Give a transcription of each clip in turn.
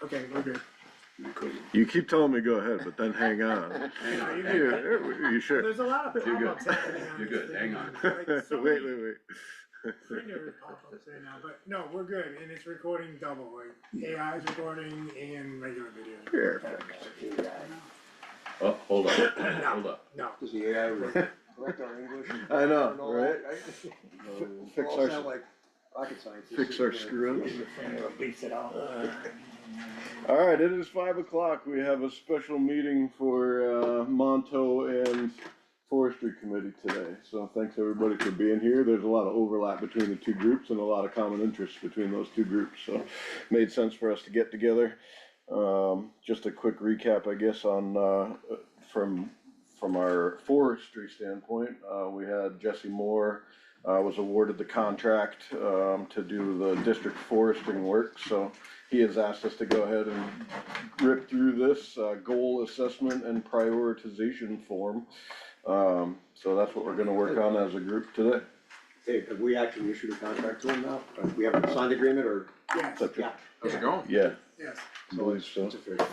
Okay, we're good. You keep telling me go ahead, but then hang on. No, you're good. You sure? There's a lot of You're good. pop-ups happening on You're this good, thing. hang on. Like, so Wait, many wait. printer pop-ups right now, but no, we're good, and it's recording double, like AI's recording and regular video. Perfect. Oh, hold up, hold up. No, Does the AI correct our English? I know, and all right? that, Fix all our- sound like rocket scientists. Fix our screw-ups. Beats it out. All right, it is 5 o'clock. We have a special meeting for Monteau and Forestry Committee today. So thanks everybody for being here. There's a lot of overlap between the two groups and a lot of common interests between those two groups. So made sense for us to get together. Just a quick recap, I guess, on from our forestry standpoint. We had Jesse Moore was awarded the contract to do the district foresting work. So he has asked us to go ahead and rip through this goal assessment and prioritization form. So that's what we're gonna work on as a group today. Hey, have we actually issued a contract to him now? We haven't signed the agreement or? yes, Yeah. How's it going? Yeah, yes, I believe so. It's official,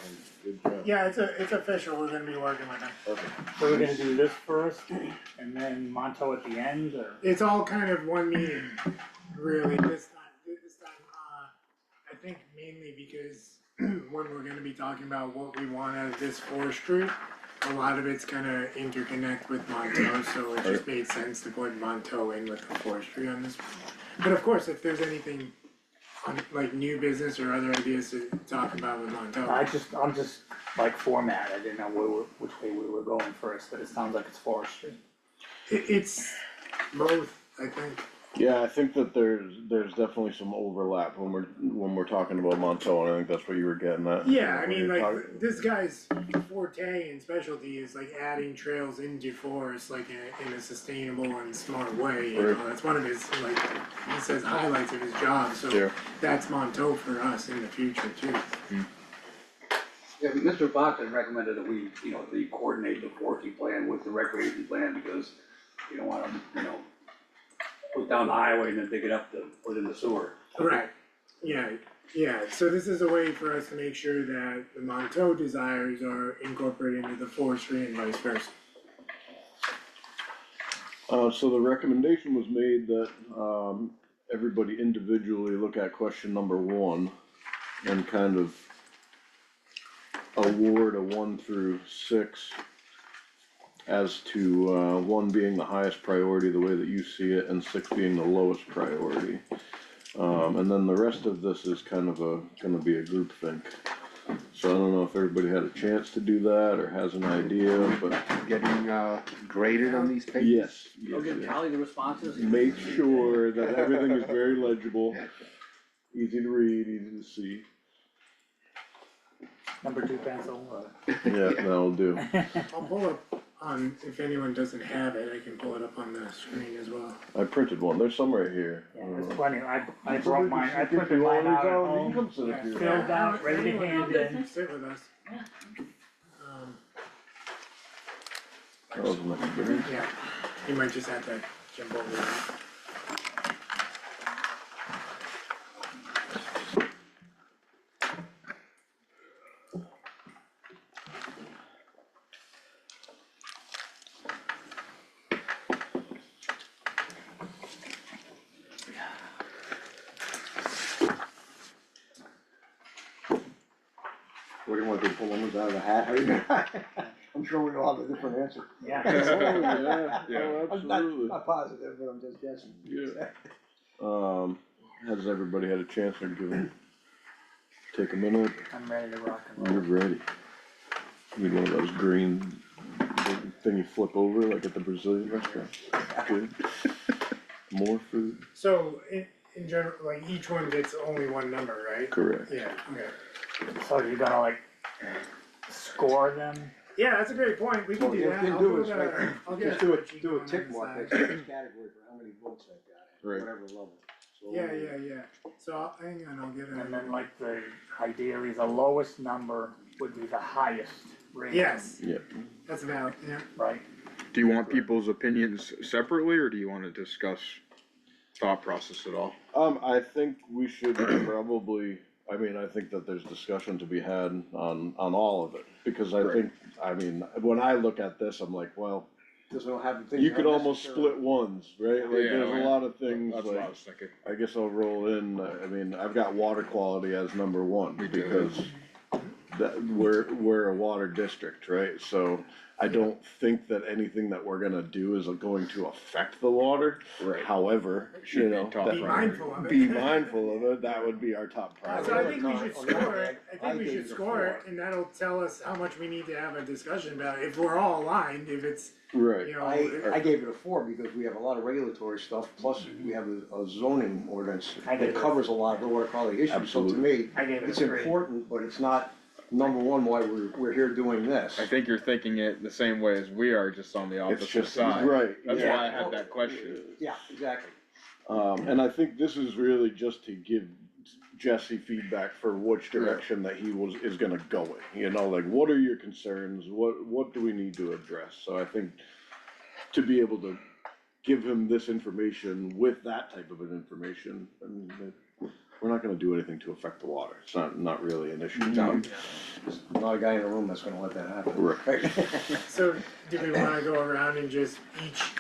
good job. yeah, it's official, we're gonna be working with them. Perfect. So we're gonna do this first, and then Monteau at the end, or? It's all kind of one meeting, really, this time, I think mainly because when we're gonna be talking about what we want out of this forestry, a lot of it's gonna interconnect with Monteau, so it just made sense to put Monteau in with the forestry on this. But of course, if there's anything on, like, new business or other ideas to talk about with Monteau. I'm just like format, I didn't know which way we were going first, but it sounds like it's forestry. It's both, I think. Yeah, I think that there's definitely some overlap when we're talking about Monteau, and I think that's what you were getting at. Yeah, I When mean, you're like, talking- this guy's forte and specialty is like adding trails into forests, like in a sustainable and smart way, you Right. know, that's one of his, like, he says highlights of his job, so Sure. that's Monteau for us in the future too. Yeah, but Mr. Fox had recommended that we, we coordinate the forestry plan with the recreation plan, because you don't wanna, put down the highway and then dig it up to put in the sewer. Right, yeah, so this is a way for us to make sure that the Monteau desires are incorporated into the forestry and vice versa. So the recommendation was made that, everybody individually look at question number 1 and kind of award a 1 through 6 as to, 1 being the highest priority, the way that you see it, and 6 being the lowest priority. And then the rest of this is kind of gonna be a group think. So I don't know if everybody had a chance to do that or has an idea, but Getting graded on these pages? yes. Okay, tally the responses. Make sure that everything is very legible, easy to read, easy to see. Number 2 pencil, Yeah, that'll do. I'll pull up on, if anyone doesn't have it, I can pull it up on the screen as well. I printed one, there's some right here. yeah, there's plenty, I brought mine, I printed mine out at You home. can sit up here. Filled out, ready to hand in. Sit with us. That was my experience. Yeah, you might just have to jump over that. What do you want to do, pull numbers out of the hat? How you gonna- I'm sure we all have a different answer. Yeah. Oh, yeah, I'm absolutely. not positive, but I'm just guessing. Yeah. Has everybody had a chance to give it, take a minute? I'm ready to rock and roll. You're ready. Need one of those green thing you flip over like at the Brazilian restaurant. Good. More food? So, in general, like, each one gets only one number, right? Correct. Yeah, okay. So you're gonna like score them? Yeah, that's a great point, we can Well, do you that. can I'll do put is, a- like, I'll get just do spreadsheet do a going tick on mark the next side. to each category for how many votes they've got, Right. whatever level. So Yeah, so, hang on, I'll get And then it. like the, ideally, the lowest number would be the highest rating. Yes, Yep. that's valid, yeah. Right? Do you want people's opinions separately, or do you wanna discuss thought process at all? I think we should probably I mean, I think that there's discussion to be had on all of it, because I think, I mean, when I look at this, I'm like, well, Just don't have the things. you that could are almost necessary. split ones, right? Like, Yeah, there's a yeah. lot of things, That's what I like, was thinking. I guess I'll roll in, I mean, I've got water quality as number one, Me too. because we're a water district, right? So I don't think that anything that we're gonna do is going to affect the water. Right. However, Should you be know, top that- Be priority. mindful of it. be mindful of it, that would be our top So priority. I think we should On the other score it, hand, I I think we gave should it a score it, 4. and that'll tell us how much we need to have a discussion about, it. If we're all aligned, if it's, Right. you know. I gave it a 4 because we have a lot of regulatory stuff, plus we have a zoning ordinance I gave that it a- covers a lot of the water quality issues, so to me, I gave it a it's 3. important, but it's not number one why we're here doing this. I think you're thinking it the same way as we are, just on the It's opposite just, side. right. That's Yeah. why I had that question. Yeah, exactly. And I think this is really just to give Jesse feedback for which direction that he is gonna go in, you know, like, what are your concerns, what do we need to address? So I think to be able to give him this information with that type of an information, I mean, we're not gonna do anything to affect the water, it's not really an issue. No. There's not a guy in the room that's gonna let that happen. Right. So, do we wanna go around and just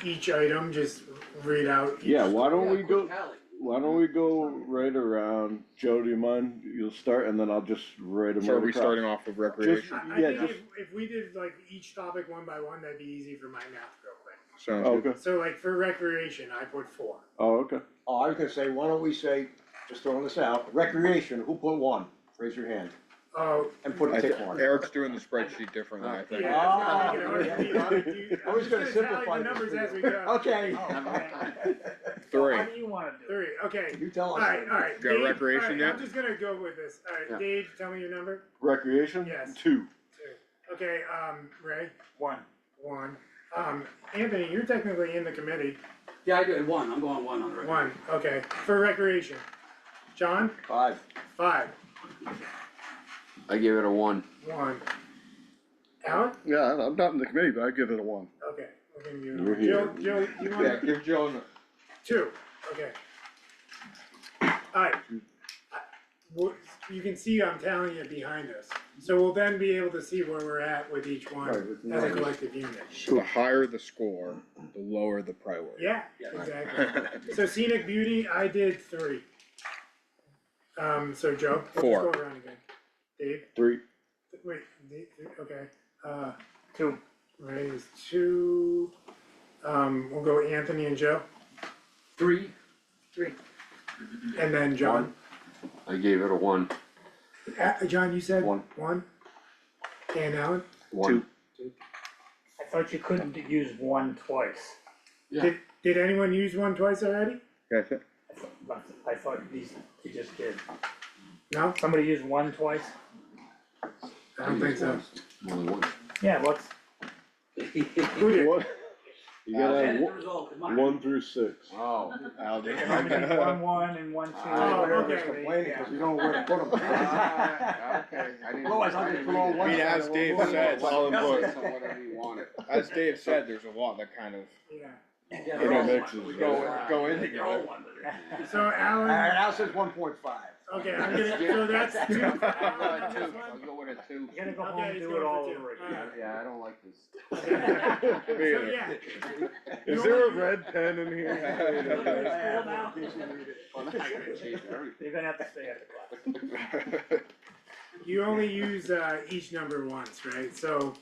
each item, just read out? each- Yeah, why don't we Yeah, go, quick tally. why don't we go right around, Joe, do you mind, you'll start, and then I'll just write them So right are we across. starting off with recreation? I Yeah, think just- if we did like each topic one by one, that'd be easy for my math real quick. Sounds Oh, good. okay, So like for recreation, I put 4. oh, okay. Oh, I was gonna say, why don't we say, just throwing this out, recreation, who put 1? Raise your hand, Oh, and put a tick mark. Eric's doing the spreadsheet differently, I think. yeah, Oh, it's gonna make it hard for me to do- I was I'm gonna just tally simplify the this numbers for you. as we go. Okay. Three. What do you wanna do? 3, okay. You tell us. Alright, Got Dave, recreation alright, yet? I'm just gonna go with this. Alright, Yeah. Dave, tell me your number. Recreation? Yes. 2. 2. Okay, Ray, 1. 1. Anthony, you're technically in the committee. Yeah, I did 1, I'm going 1 on the record. 1, okay. For recreation. John? 5. 5. I give it a 1. 1. Alan? Yeah, I'm not in the committee, but I give it a 1. Okay, we're gonna give You're it. here. Joe, you want give Joe 2? Okay. Alright. You can see I'm tallying it behind us, so we'll then be able to see where we're at with each one Right, with as a numbers. collective unit. So the higher the score, the lower the priority. Yeah, exactly. So scenic beauty, I did 3. So Joe, let's 4. go around again. Dave, 3. wait, Dave, okay, 2. Ray is 2. We'll go Anthony and Joe, 3, and then John. I gave it a 1. John, you said? 1. 1? And Alan? 1. I thought you couldn't use 1 twice. Yeah. Did anyone use 1 twice already? I thought you just did. No? Somebody used 1 twice? I don't think so. Only 1. Yeah, let's, Who did? What? You gotta have and the result is mine. 1 through 6. Oh. Al did. 1 and 1 2. Oh, Everybody's okay. complaining because we don't know where to put them. Okay, I didn't. Otherwise, I'll just put all one. I mean, as Dave said, It's all important. Whatever you wanted. as Dave said, there's a lot that kind of Yeah. Yeah, You they're know, all mixes, one. go in They're all together. one. So Alan, Alright, Al says 1.5. okay, I'm gonna, so that's 2 for Alan on this I'll one? go with a 2. You gotta go home Okay, and he's do going it for all 2. over again. Alright. Yeah, I don't like this. So, yeah. Is there a red pen in here? Well, now, Well, now you're gonna change everything. you're gonna have to stay at the class. You only use, each number once, right? So,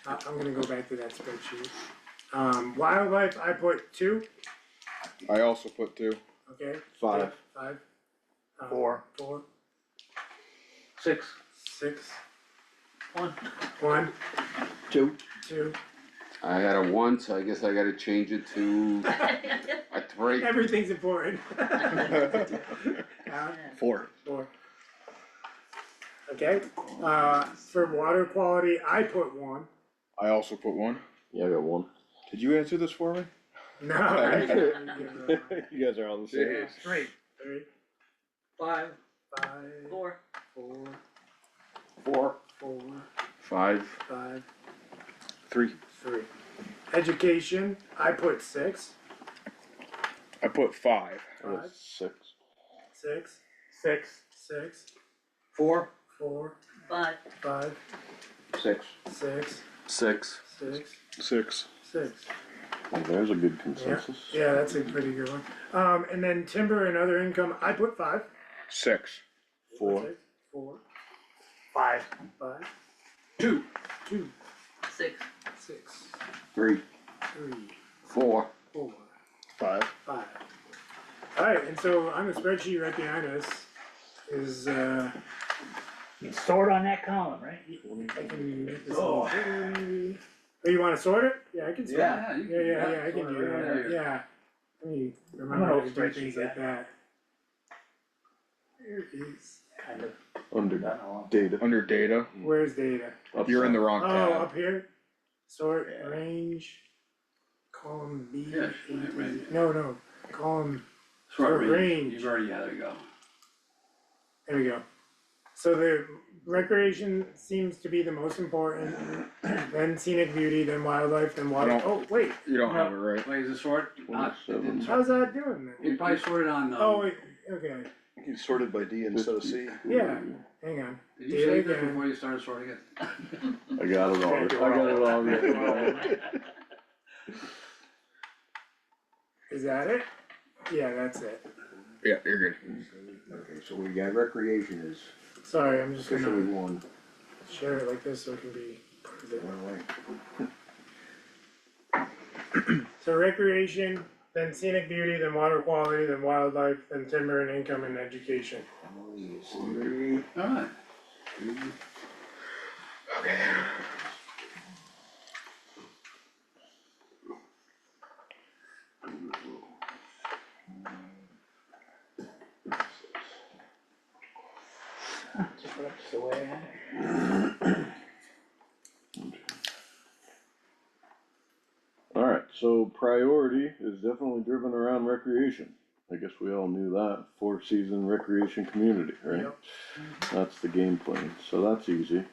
I'm gonna go back to that spreadsheet. Wildlife, I put 2, I also put 2. okay? 5. 5. 4. 4, 6. 6, 1. 1, 2. 2. I had a 1, so I guess I gotta change it to a 3. Everything's important. Alan? 4. 4. Okay, for water quality, I put 1. I also put 1. Yeah, I got 1. Did you answer this for me? No, I You guys are all the same. Yeah. Straight. 3, 5. 5, 4. 4, 4. 4, 5. 5, 3. 3. Education, I put 6. I put 5. I got 5, 6. 6, 6. 6. 4? 4, 5. 5, 6. 6, 6. 6, 6. 6. Well, there's a good consensus. Yeah, that's a pretty good one. And then timber and other income, I put 5. 6. 4. 4, 5. 5, 2. 2, 6. 6, 3. 3, 4. 4, 5. 5. Alright, and so on the spreadsheet right behind us is, You sort on that column, right? I can make this a little bigger maybe. Oh, you wanna sort it? Yeah, I can sort it. Yeah, you can do that. I can Sort it do right that, there. yeah. Let me I'm remember an how old to do spreadsheet things like guy. that. There it is. Kind of. Under Done a lot. data. Under data, Where's data? Up you're in the top. wrong Oh, tab. up here? Sort, Yeah. range, column B. Yeah, right. No, column, Sort range, range. you've already, yeah, there you go. there we go. So the recreation seems to be the most important, then scenic beauty, then wildlife, then water. No. Oh, wait, You don't have it right. Wait, is it sort? Not, it didn't sort. how's that doing then? It probably sorted on, Oh, wait, okay, You sorted by D instead of C. yeah, hang on. did you say that again. before you started sorting it? I got it all. I got it all. Yeah. Is that it? Yeah, that's it. Yeah, you're good. Okay, so we got recreation is Sorry, I'm just officially gonna one. share it like this so it can be part of it. One way. So recreation, then scenic beauty, then water quality, then wildlife, then timber and income and education. Three. Alright. Just the way I had it. Alright, so priority is definitely driven around recreation. I guess we all knew that, 4-season recreation community, right? Yep. That's the game plan, so that's easy.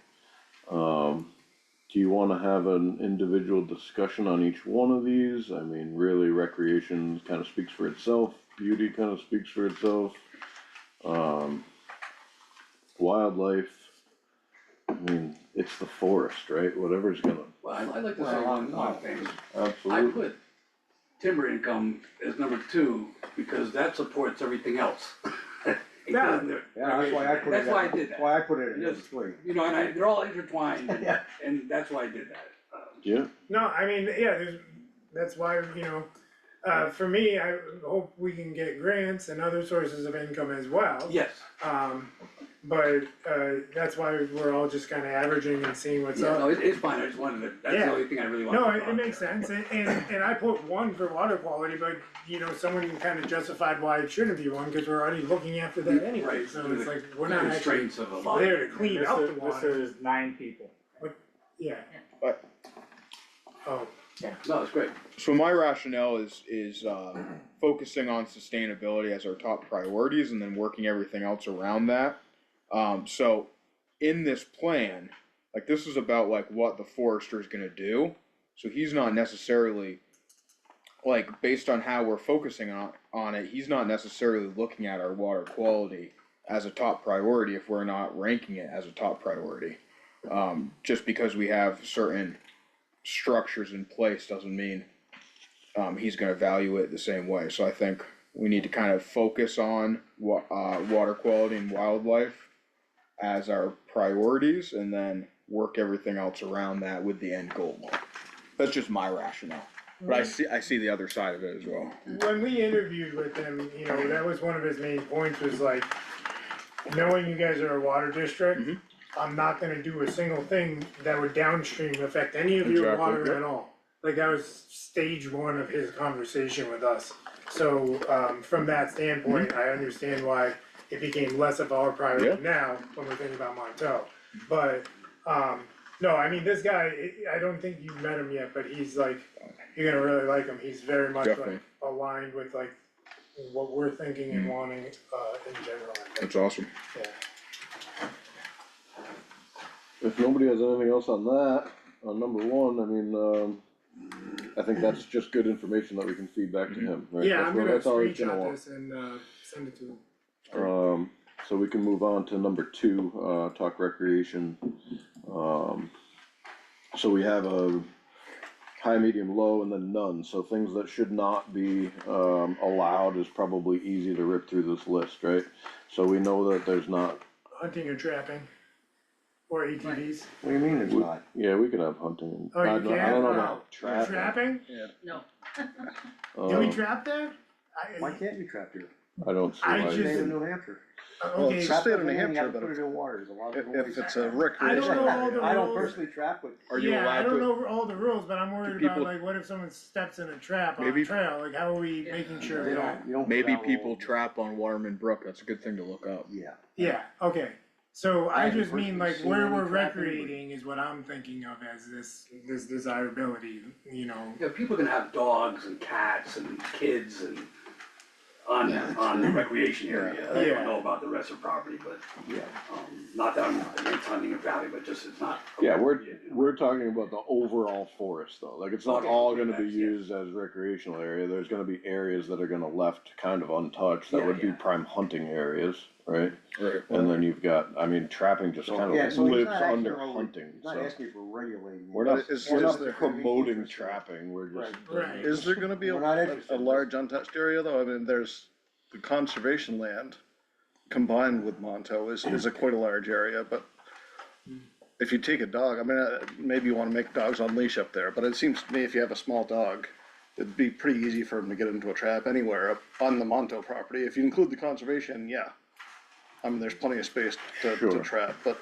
Do you wanna have an individual discussion on each one of these? I mean, really, recreation kinda speaks for itself, beauty kinda speaks for itself. Wildlife, I mean, it's the forest, right? Whatever's gonna, Well, I'd like to say one thing. I absolutely. put timber income as number 2 because that supports everything else. Yeah. Yeah, that's why I put it. That's why I at- did That's that. why I put it at Yes. 3. You know, and they're all intertwined and, Yeah. and that's why I did that. Yeah, No, I mean, yeah, that's why, for me, I hope we can get grants and other sources of income as well. Yes, But, that's why we're all just kinda averaging and seeing what's yeah, up. no, it's fine, I just wanted to, that's the Yeah. only thing I really wanted No, to. it makes sense, and I put 1 for water quality, but, someone kinda justified why it shouldn't be 1, cause we're already looking after that anyway, Right, so through it's the like, we're not actually Constraints of a lot. there to clean This up is- the This water, is 9 people. yeah. But- Oh, No, it's great. So my rationale is focusing on sustainability as our top priorities and then working everything else around that. So in this plan, like this is about like what the forester is gonna do. So he's not necessarily like based on how we're focusing on it, he's not necessarily looking at our water quality as a top priority if we're not ranking it as a top priority. Just because we have certain structures in place doesn't mean he's gonna value it the same way. So I think we need to kind of focus on water quality and wildlife as our priorities and then work everything else around that with the end goal. That's just my rationale. But I see the other side of it as well. when we interviewed with him, that was one of his main points was like, knowing you guys are a water district, Mhm. I'm not gonna do a single thing that would downstream affect any of your Exactly, water yep. at all. Like that was stage 1 of his conversation with us. So, from that standpoint, I understand why it became less of our priority Yeah. now when we're thinking about Monteau. But, no, I mean, this guy, I don't think you've met him yet, but he's like, you're gonna really like him, he's very much Definitely. like aligned with like what we're thinking and wanting, in general, I think. That's awesome. Yeah. if nobody has anything else on that, on number 1, I mean, I think that's just good information that we can feed back to him, right? Yeah, That's I'm what- gonna that's all he's gonna screenshot want. this and, send it to him. so we can move on to number 2, talk recreation. So we have a high, medium, low, and then none, so things that should not be, allowed is probably easy to rip through this list, right? So we know that there's not, Hunting or trapping, or ATVs. What do you mean it's not? yeah, we could have hunting. Oh, you I can? don't know Oh, about trapping. Trapping? No. Do we Um, trap there? Why can't you trap here? I don't see I why. just- State of New Hampshire. Well, Okay, it's Trap state of New everything, you Hampshire, have to but put it in water, there's a lot of. if it's a I don't recreation. know all the I don't rules. personally trap, but Are you Yeah, I allowed don't to, know all the rules, but I'm worried Do about people- like, what if someone steps in a trap on a Maybe- trail, like how are we making sure you we don't, don't? you don't. put maybe out people all- trap on Waterman Brook, that's a good thing to look up. Yeah. Yeah, okay, so I haven't just mean personally like seen where any we're trapping, but- recreating is what I'm thinking of as this desirability, you know? Yeah, people can have dogs and cats and kids and on the recreation area. I Yeah. don't know about the rest of the property, but, Yeah. not that I'm against hunting and trapping, but just it's not. Yeah, appropriate, you know. we're talking about the overall forest though, like it's not Okay, all gonna be yes. used as recreational area, there's gonna be areas that are gonna left kind of untouched, that Yeah, would be yeah. prime hunting areas, right? Right. And then you've got, I mean, trapping just So, kind yeah, of so he's lives not actually under really- hunting, He's not so. asking for regulating. We're But not, is- we're is not there- promoting trapping, we're just. Right. Is there gonna be We're not interested a in large untouched area though? I mean, there's the conservation land combined with Monteau is a quite a large area, but if you take a dog, I mean, maybe you wanna make dogs on leash up there, but it seems to me if you have a small dog, it'd be pretty easy for him to get into a trap anywhere up on the Monteau property. If you include the conservation, yeah. I mean, there's plenty of space to Sure. trap, but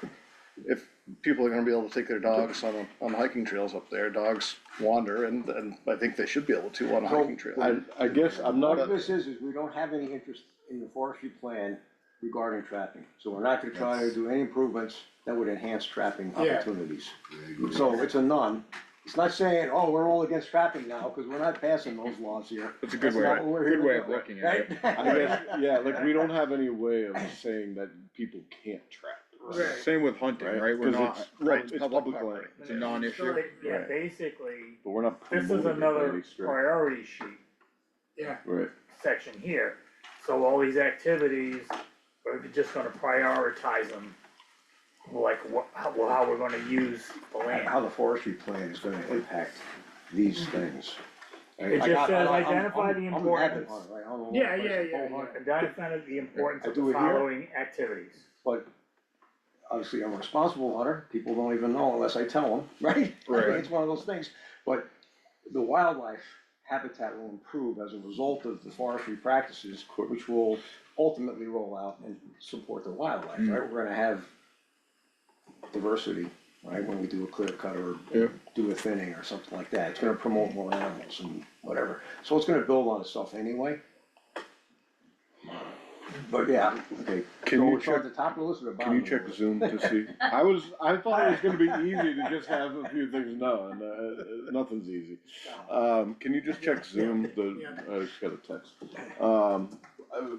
if people are gonna be able to take their dogs on hiking trails up there, dogs wander and I think they should be able to on a hiking trail. I guess I'm What not, this is we don't have any interest in the forestry plan regarding trapping. So we're not gonna try to do any improvements that would enhance trapping Yeah. opportunities. So it's a none. It's not saying, oh, we're all against trapping now, cause we're not passing those laws here. That's a good That's way, not what we're here good to way do, of looking at it. right? I guess, yeah, like we don't have any way of saying that people can't trap. Right. Same with hunting, Right, right? We're 'cause not, it's- Right, it's public public property. land. it's a non-issue. So, yeah, Right. basically, But we're not this promoting is it by another any stretch. priority sheet Yeah, Right, section here. So all these activities, we're just gonna prioritize them, like how we're gonna use the How land. the forestry plan is gonna impact these things. It just says identify the importance. Yeah, yeah. Identify the importance I of do the it here. following activities. But obviously, I'm a responsible hunter, people don't even know unless I tell them, right? Right. It's one of those things, but the wildlife habitat will improve as a result of the forestry practices, which will ultimately roll out and support the wildlife, right? We're gonna have diversity, right, when we do a clear cut or Yeah. do a thinning or something like that, it's gonna promote more animals and whatever, so it's gonna build on itself anyway. But yeah, okay, Can so you we're at check- the top of the list or the can bottom you of the check list? Zoom to see? I thought it was gonna be easy to just have a few things known, nothing's easy. Can you just check Zoom, I just got a text.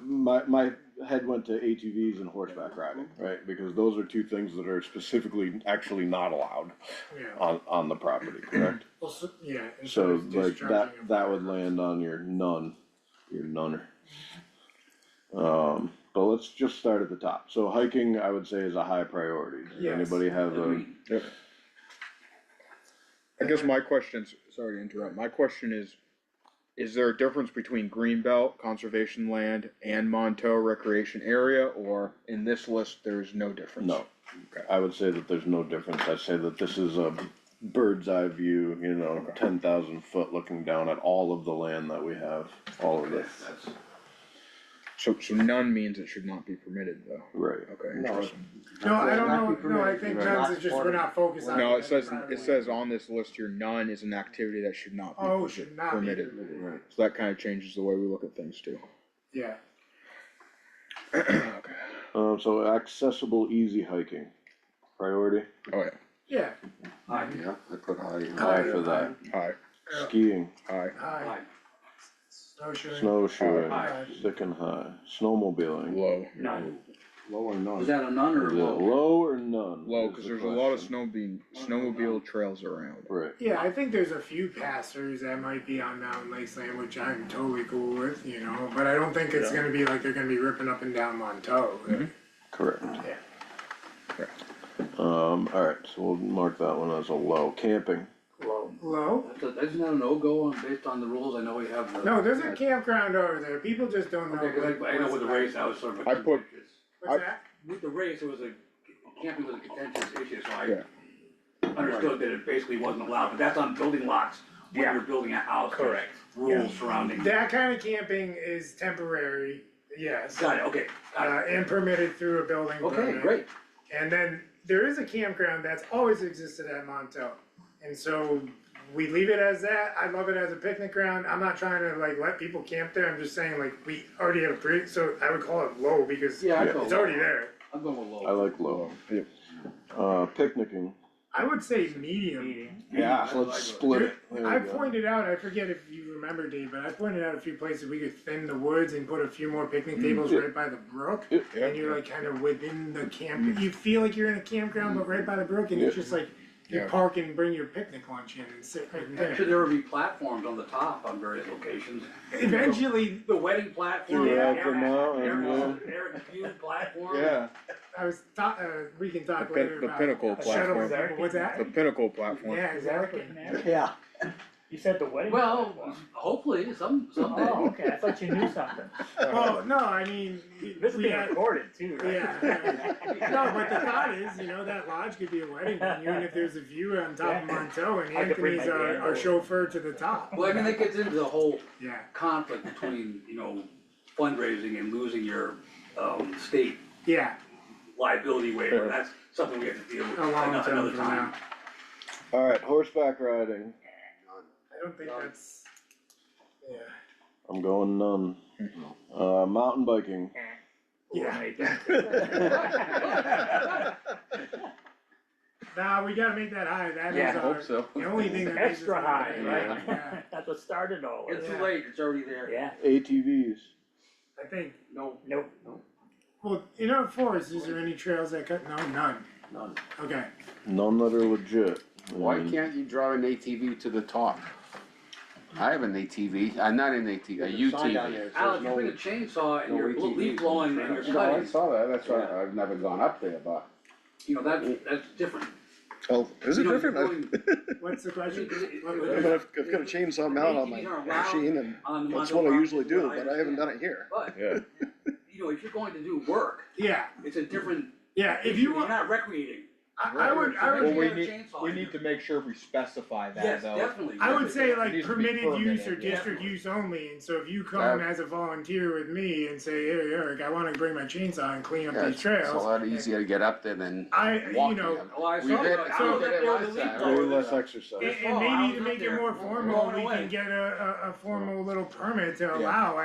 My head went to ATVs and horseback riding, right, because those are two things that are specifically actually not allowed yeah. on the property, correct? Well, so, yeah. instead So of like discharging a that would fire. land on your nunner. But let's just start at the top. So hiking, I would say, is a high priority. Does Yes. anybody have a, Agreed. I guess my question's, sorry to interrupt, my question is there a difference between Greenbelt, conservation land, and Monteau recreation area, or in this list, there's no difference? no, Okay. I would say that there's no difference. I'd say that this is a bird's eye view, 10,000 foot looking down at all of the land that we have, all of it. That's, So none means it should not be permitted though? Right. Okay, No, interesting. No, I don't Not be know, no, I permitted. think Right. guns is just, we're not focused on. No, it it says, private it land. says on this list here, none is an activity that should not be Oh, should not be permitted. permitted, Right. So that kinda changes the way we look at things too. yeah. Okay. So accessible, easy hiking, priority, Oh, yeah, Yeah, Yeah, I put high. high for that. high, Skiing, high, high, snowshoeing. snowshoeing, High. thick and high, snowmobiling. low. None. Low and none. is that a none or Is a it low? low or none? Low, is cause the there's a lot of question. snowmobile trails around. Right, Yeah, I think there's a few pastors that might be on Mountain Lakes Land, which I'm totally cool with, but I don't think it's Yeah. gonna be like they're gonna be ripping up and down Monteau. Mhm. Correct. Yeah. Alright, so we'll mark that one as a low. Camping, Low. Low? That's not a no-go on, based on the rules, I know we have the. No, there's a campground over there, people just don't know. Okay, cause I know with the race, I was sort of. I put- What's that? With the race, it was camping was a contentious issue, so Yeah. I understood that it basically wasn't allowed, but that's on building lots, when Yeah. you're building a house. there's Correct. Rules surrounding. That kind of camping is temporary, yes. Got it, okay, got it. And permitted through a building permit. Okay, great. And then there is a campground that's always existed at Monteau. And so we leave it as that. I love it as a picnic ground. I'm not trying to like let people camp there. I'm just saying like we already have a pre, so I would call it low because Yeah, I Yeah. go it's low. already there. I'm going with low. I like low. Picnicking, I would say medium. Medium. yeah, so let's split it. There I we go. pointed out, I forget if you remember, Dave, but I pointed out a few places we could thin the woods and put a few more picnic tables Yeah. right by the brook. Yeah. And you're like kind of within the camp, you feel like you're in a campground, but right by the brook, and it's Yeah. just like, you Yeah. park and bring your picnic lunch in and sit right Should there. there be platforms on the top on various locations? Eventually, The wedding platform. Throughout the mountain, Eric's View platform. Yeah, I was we can talk The later pin- the about pinnacle a shuttle, platform. what's that? the pinnacle platform. Yeah, Is that what exactly. you're getting at? Yeah. You said the wedding. Well, platform. hopefully, someday. Oh, okay, I thought you knew something. Well, no, I mean, This is we being had, recorded too, right? yeah. No, but the thought is, that lodge could be a wedding venue, and if there's a view on top of Monteau, and I could bring Anthony's my our band over. chauffeur to the top. Well, I mean, that gets into the whole Yeah, conflict between, fundraising and losing your, state yeah, liability waiver. Sure. That's something we have to deal with a long another time from time. now. Alright, horseback riding, I don't think that's, yeah. I'm going none. Mountain biking, Coordinate Nah, we gotta make that high, that Yeah, is I our, hope so. the only thing that makes us Extra look high, good. right? Yeah, That's what started all It's this. too late, it's already there. Yeah, ATVs, I think, No, nope. well, in our forest, is there any trails that cut, no, none, none. okay. none that are legit. Why And can't you draw an ATV to the top? I have an ATV, not an ATV, a UTV. Alex, you bring a chainsaw and you're leaf blowing and you're No, I cutting, saw that, that's why I've never gone up there, but. that's different. Oh, is it You know, different? you're going- What's the question? What was I it? mean, I've got a chainsaw mount on my ATVs are allowed machine and on the that's Monteau what I usually property, do, what I but I haven't understand. done it here. But, Yeah, if you're going to do work, Yeah, it's a different, yeah, if issue. you You're want, not recreating. I would, Well, we we need- need to make sure we specify Yes, definitely. I would say It like needs to be permitted use or permitted, yeah. district use only, and so if you come as a volunteer with me and say, hey Eric, I wanna bring my chainsaw and clean up Yeah, these it's trails. a lot easier to get up there than I, walking. Oh, I We saw did- that. we I was did up it there with last the leaf time. blower. way less exercise. And Oh, I maybe was to up make it there. more formal, Blowing we away. can get a formal little permit to allow,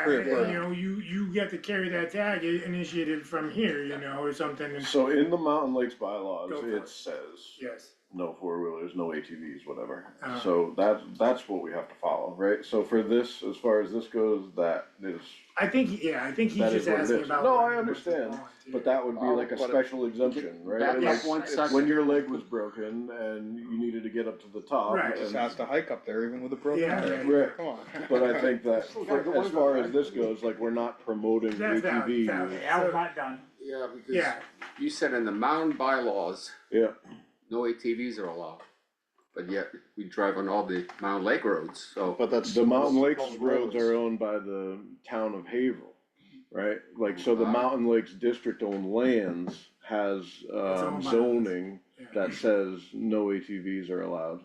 you get to carry that tag initiated from here, or something, and, So in the Mountain Lakes bylaws, Go for it it. says, yes. no four-wheelers, no ATVs, whatever. Uh-huh. So that's what we have to follow, right? So for this, as far as this goes, that is, I think he's That is just what it asking is. about. No, what- I what's the understand, volunteer. but that would be like a But special exemption, right? back up Like, one second. when your leg was broken and you needed to get up to the top. Right. Just and- has to hike up there even with a broken Yeah, leg. Right. Come on. But I think that, gotta go as far as this goes, like, we're not promoting That's valid, ATVs. valid. That was not done. Yeah, because Yeah, you said in the mountain bylaws, Yeah, no ATVs are allowed. But yet, we drive on all the Mountain Lake roads, so. But that's. the Mountain Lakes those roads are owned by the town of Haverhill, right? Like, so the Mountain Lakes district-owned lands has, owned by zoning yeah. that says no ATVs are allowed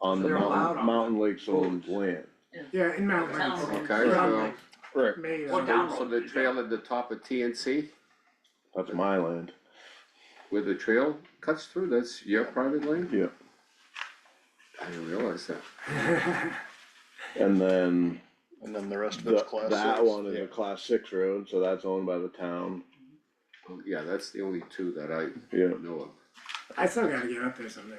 on the They're allowed on Mountain Lakes owned roads. land. Yeah, in Mountain Lakes. Okay, Mountain so, Lakes, Right. made, Or down so the trail at the top of TNC, That's my land, where the trail cuts through, that's your private lane? yeah. I didn't realize that. And then And then the rest of it's class that six. one is a class 6 road, so that's owned by the town, Oh, yeah, that's the only two that I yeah. know of. I still gotta get up there someday,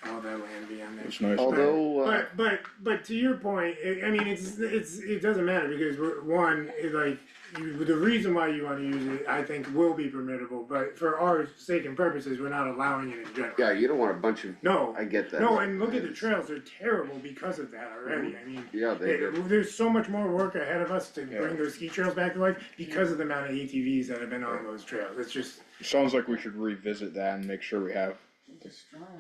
all that land beyond there. It's nice. Although, But to your point, I mean, it doesn't matter because one, the reason why you wanna use it, I think will be permittable, but for our sake and purposes, we're not allowing it in general. Yeah, you don't want a bunch of, No, I get that. no, and look at the trails, they're terrible because of that already, I mean. Yeah, they do. There's so much more work ahead of us to bring those ski trails back to life because of the amount of ATVs that have been on those trails, it's just, Sounds like we should revisit that and make sure we have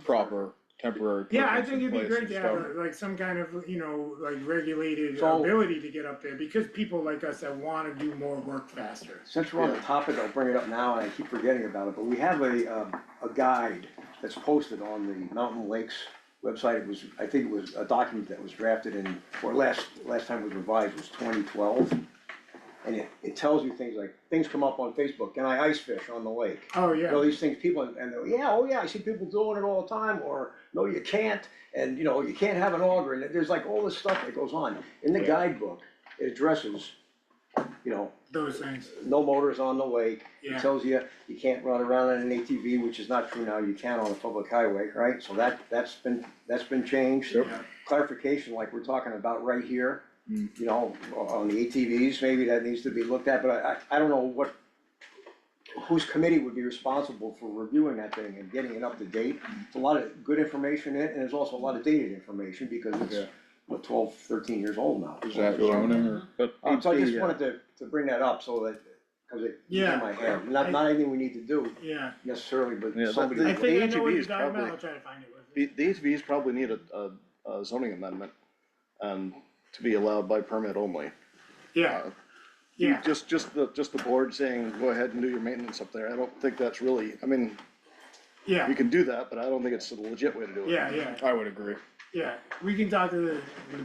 proper temporary Yeah, I permits think in it'd be place great and to stuff. have like some kind of, like regulated So- ability to get up there, because people like us that wanna do more work faster. Since we're on the topic, I'll bring it up now, and I keep forgetting about it, but we have a guide that's posted on the Mountain Lakes website. It was, I think it was a document that was drafted in, or last time it was revised was 2012. And it tells you things like, things come up on Facebook, can I ice fish on the lake? Oh, You know, yeah, these things, people, and they're, yeah, oh yeah, I see people doing it all the time, or, no, you can't, and, you can't have an auger, and there's like all this stuff that goes on. In the guidebook, it addresses, those things, no motors on the lake. Yeah. It tells you, you can't run around on an ATV, which is not true now, you can on a public highway, right? So that's been changed. yeah, Clarification, like we're talking about right here, on the ATVs, maybe that needs to be looked at, but I don't know whose committee would be responsible for reviewing that thing and getting it up to date. It's a lot of good information in it, and there's also a lot of dated information, because it's, 12, 13 years old now. Is that zoning or? But So I just the, wanted to bring that up, so that, cause it's Yeah. in my head, not anything we need to do yeah. necessarily, but Yeah, somebody. I think I know what you're ATVs talking about, probably- I'll try to find it with the ATVs probably need a zoning amendment, and to be allowed by permit only. Yeah, yeah, Just the board saying, go ahead and do your maintenance up there, I don't think that's really, I mean, you yeah, can do that, but I don't think it's the legit way to do it. yeah, I would agree. yeah. We can talk to the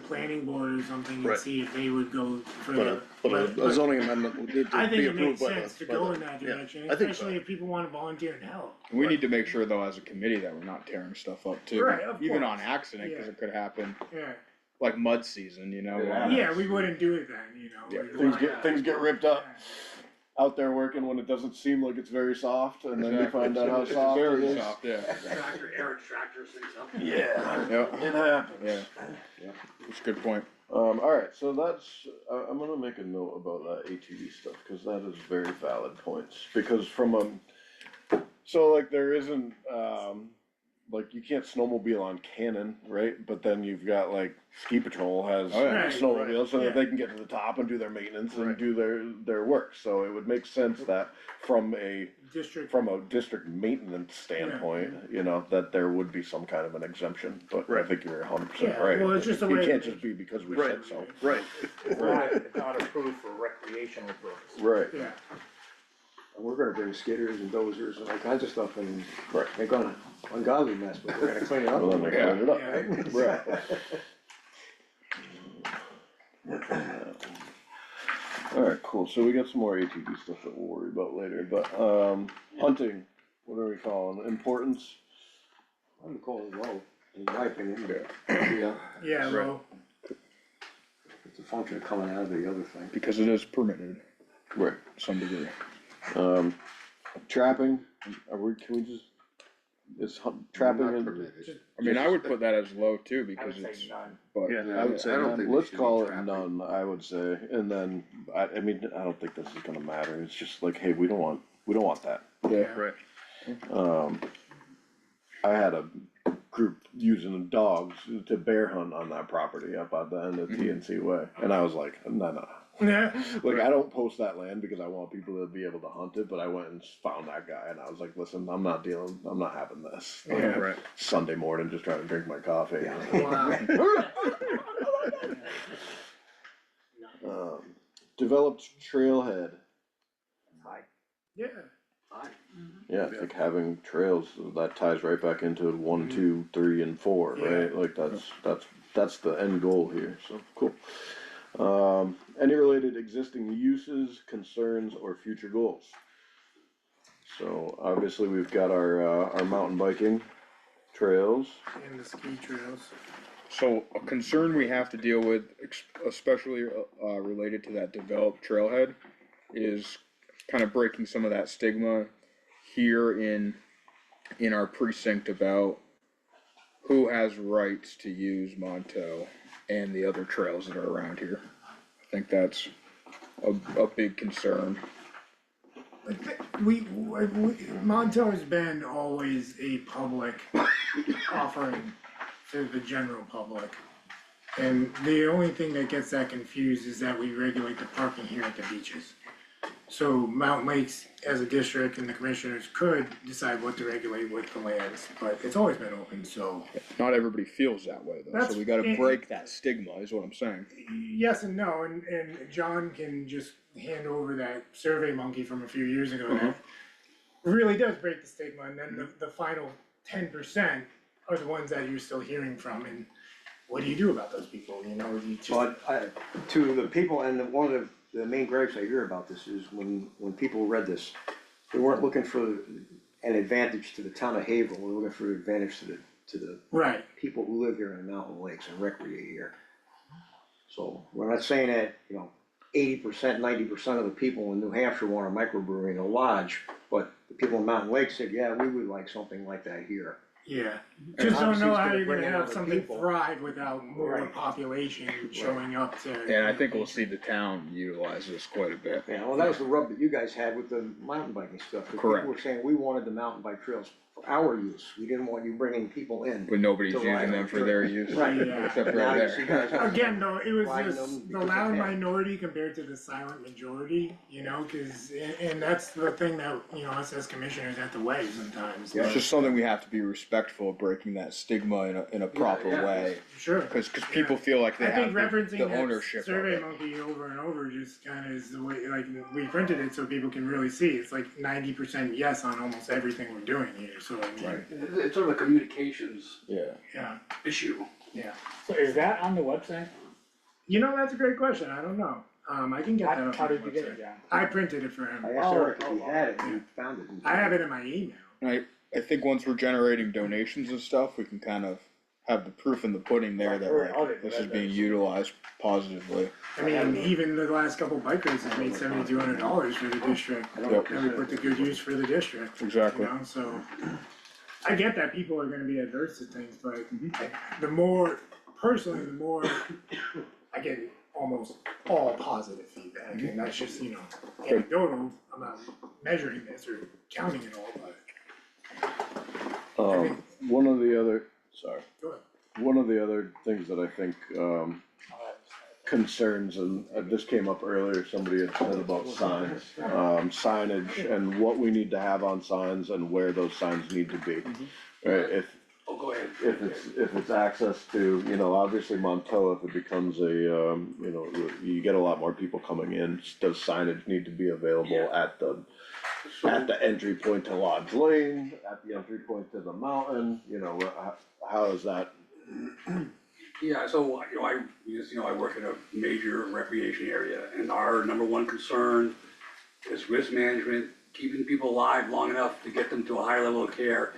planning board or something and Right. see if they would go for But a zoning amendment would need I to think be it makes approved by sense to the, go in that yeah, direction, I think so. especially if people wanna volunteer and help. We need to make sure though, as a committee, that we're not tearing stuff up too. Right, of Even course. on accident, cause Yeah. it could happen, Yeah, like mud season, yeah, we wouldn't do it then, Yeah. Things get ripped up out there working when it doesn't seem like it's very soft, and then you find out how It's soft it very is. soft, yeah. Eric's tractor things up. Yeah, Yeah, it happens. yeah. It's a good point. Alright, so that's, I'm gonna make a note about that ATV stuff, cause that is very valid points, because so like there isn't, like you can't snowmobile on Cannon, right? But then you've got like Ski Patrol has Oh, yeah. Right, snowmobiles so yeah. that they can get to the top and do their maintenance and Right. do their work, so it would make sense that from a district maintenance standpoint, that there would be some kind of an exemption, but I Right. think you're 100% Yeah, right. well, it's just the It way- can't just be because we said Right. so. Right, Not approved for recreational purposes. Right, Yeah, And we're gonna bring skidders and dozers and all kinds of stuff and right. make an ungodly mess, but we're gonna clean it up. Well, then we clean it up, Yeah. right? Alright, cool, so we got some more ATV stuff that we'll worry about later, but, hunting, what are we calling, importance? I would call it low, in my opinion, but, yeah, well, it's a function of coming out of the other thing. Because it is permitted Right. to some degree. Trapping, can we just, trapping Not and, permitted. I mean, I would put that as low too, I because would it's, say none. but. yeah, I would say I don't none. think- let's should be call it trapping. none, I would say, and then, I mean, I don't think this is gonna matter, it's just like, hey, we don't want that. Yeah, Right, I had a group using dogs to bear hunt on that property up at the end of TNC Way, and I was like, no. yeah, Like, I don't post that land because I want people to be able to hunt it, but I went and found that guy, and I was like, listen, I'm not having this. Yeah. right. Sunday morning, just trying to drink my coffee. Developed trailhead. yeah, Yeah, I think having trails, that ties right back into 1, 2, 3, and 4, right? Yeah. Like, that's the end goal here, so, cool. Any related existing uses, concerns, or future goals? So, obviously, we've got our mountain biking trails. and the ski trails. So a concern we have to deal with, especially related to that developed trailhead, is kind of breaking some of that stigma here in our precinct about who has rights to use Monteau and the other trails that are around here. I think that's a big concern. Monteau has been always a public offering to the general public. And the only thing that gets that confused is that we regulate the parking here at the beaches. So Mountain Lakes as a district and the commissioners could decide what to regulate with the lands, but it's always been open, so. Not everybody feels that way though, so That's- we gotta break that stigma, is what I'm saying. Yes and no, and John can just hand over that Survey Monkey from a few years ago that really does break the stigma, and then the final 10% are the ones that you're still hearing from, and what do you do about those people, you know, you just. But to the people, and one of the main gripes I hear about this is when people read this, they weren't looking for an advantage to the town of Haverhill, they were looking for an advantage to the Right, people who live here in the Mountain Lakes and recreate here. So, we're not saying that, 80%, 90% of the people in New Hampshire want a microbrewery in a lodge, but the people in Mountain Lakes said, yeah, we would like something like that here. yeah, And just don't obviously know it's how gonna you're bring gonna in have other something people. thrive without more Right. population showing up to. And I think we'll see the town utilize this quite a bit. Yeah, well, that was the rub that you guys had with the mountain biking stuff. The Correct. People were saying, we wanted the mountain bike trails for our use, we didn't want you bringing people in. But nobody's To ride using them on for the their trail. use, Right. Yeah. except Now right you see there. guys are- Again, though, it was Riding just them the because loud they can. minority compared to the silent majority, you know, cause, and that's the thing that, you know, us as commissioners have to weigh sometimes. It's just something we have to be respectful of, breaking that stigma in a proper yeah. way, Sure. cause people feel like they I think have referencing the that ownership of Survey it. Monkey over and over just kinda is the way, like, we printed it so people can really see, it's like 90% yes on almost everything we're doing here, so I mean, It's sort of a communications Yeah. yeah, issue. yeah. So is that on the website? You know, that's a great question, I don't know, I can get that up How on the did you get it, website. John? I printed it for him, I asked Eric if he Oh, had it, and he found it. I have it in my email. And I think once we're generating donations and stuff, we can kind of have the proof in the pudding there that like, this is being utilized positively. I mean, even the last couple bike races made $7,200 for the district, Yep. and we put the good use for the district, you Exactly. know, so. I get that people are gonna be adverse to things, but Mm-hmm. the more, personally, the more I get almost all positive feedback, and that's just, you know, anecdotal, I'm not measuring this or counting it all, but. One of the other things that I think, concerns, and this came up earlier, somebody had said about signs, signage and what we need to have on signs and where those signs need to be. Right, Oh, go ahead. if it's access to, you know, obviously Monteau, if it becomes a, you know, you get a lot more people coming in, does signage need to be available at the entry point to Lodge Lane, at the entry point to the mountain, you know, how is that? Yeah, so, I work in a major recreation area, and our number one concern is risk management, keeping people alive long enough to get them to a higher level of care.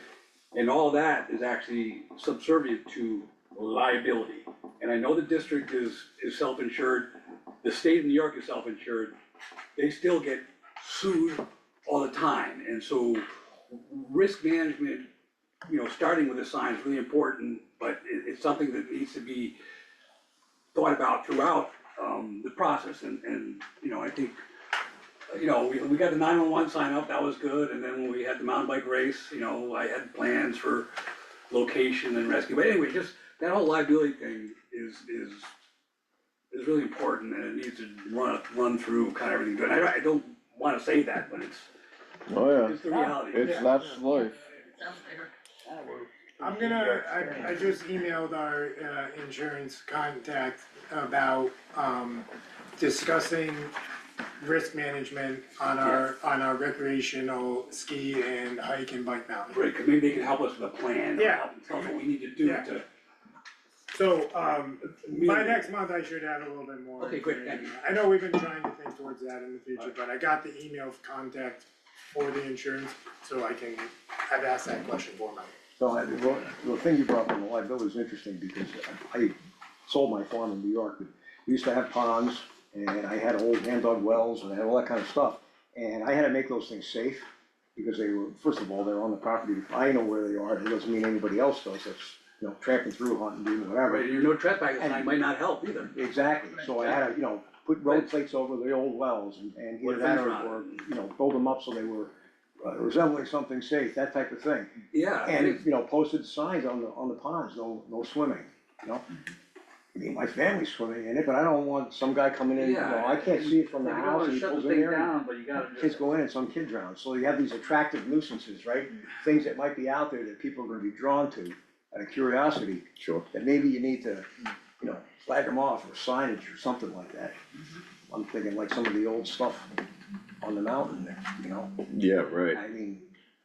And all that is actually subservient to liability. And I know the district is self-insured, the state of New York is self-insured, they still get sued all the time. And so risk management, starting with a sign is really important, but it's something that needs to be thought about throughout the process. And I think, we got the 911 sign up, that was good, and then when we had the mountain bike race, I had plans for location and rescue. But anyway, just that whole liability thing is really important, and it needs to run through kind of everything good. I don't wanna say that, but it's Oh, the reality. that's life. I'm gonna, I just emailed our insurance contact about discussing risk management on our recreational ski and hike and bike mountain. Right, 'cause maybe they can help us with a plan, or Yeah. help tell us what we need to do Yeah. to. So, by next month, I should have a little bit more. Okay, great, thank you. I know we've been trying to think towards that in the future, but I got the email contact for the insurance, so I've asked that question for them. So, the thing you brought up on the liability is interesting, because I sold my farm in New York, but we used to have ponds, and I had old hand-dug wells, and I had all that kind of stuff, and I had to make those things safe, because they were, first of all, they're on the property, I know where they are, it doesn't mean anybody else does, that's, tramping through, hunting, doing whatever. Right, your no trespassing sign might not help either. Exactly, so I had to, put road plates over the old wells, and either that, or, build them up so they were resembling something safe, that type of thing. Yeah. And, posted signs on the ponds, no swimming, me and my family swimming in it, but I don't want some guy coming in, you know, I can't see it from the You don't house, wanna and he shut pulls the in thing there, and down, but you gotta kids just, go in and some kid drowns, so you have these attractive nuisances, right? Things that might be out there that people are gonna be drawn to out of curiosity, Sure. that maybe you need to, you know, flag them off or signage or something like that. I'm thinking like some of the old stuff on the mountain there, you know, Yeah, right. I mean,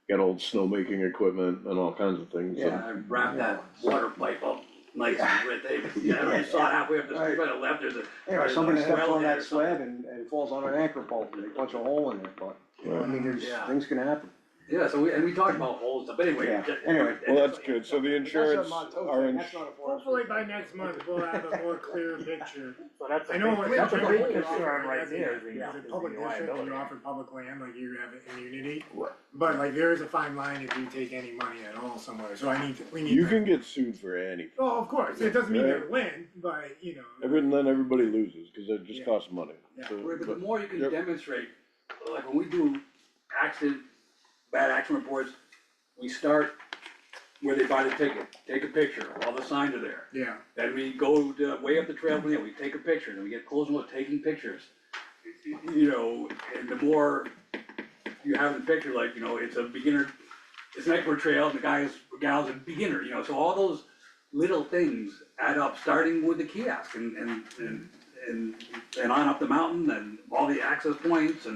Got old snowmaking equipment and all kinds of things. so- Yeah. I wrapped that water pipe up nice and red tape. Yeah, I already saw it halfway up the street, by the left, there's a. anyway, somebody steps well on there that or something. slab and falls on an anchor bolt, and they punch a hole in it, but, you know, I mean, there's, Yeah. things can happen. Yeah, so we talked about holes, but anyway. Yeah, anyway. Well, that's good. So the insurance, That's a Monteau our thing, ins- that's not a forestry Hopefully by thing. next month, we'll have a more clear picture. So that's I a know big, what- that's a I know big what you concern offer right as there, a- is the, as a is public the district, liability. you offer public land, like you have immunity. Right. But like there is a fine line if you take any money at all somewhere, so we need you to. can get sued for anything. Well, of course, it doesn't mean Right. they win, but you know. And then everybody loses, cause it just Yeah. costs money. Yeah. So, Right, but the but- more you can Yep. demonstrate, like when we do bad action reports, we start where they buy the ticket, take a picture, all the signs are there. Yeah, Then we go way up the trail from there, we take a picture, then we get close and look, taking pictures. You know, and the more you have the picture, like, you know, it's a beginner, it's an expert trail, and the guy is, or gal's a beginner, you know, so all those little things add up, starting with the kiosk and on up the mountain and all the access points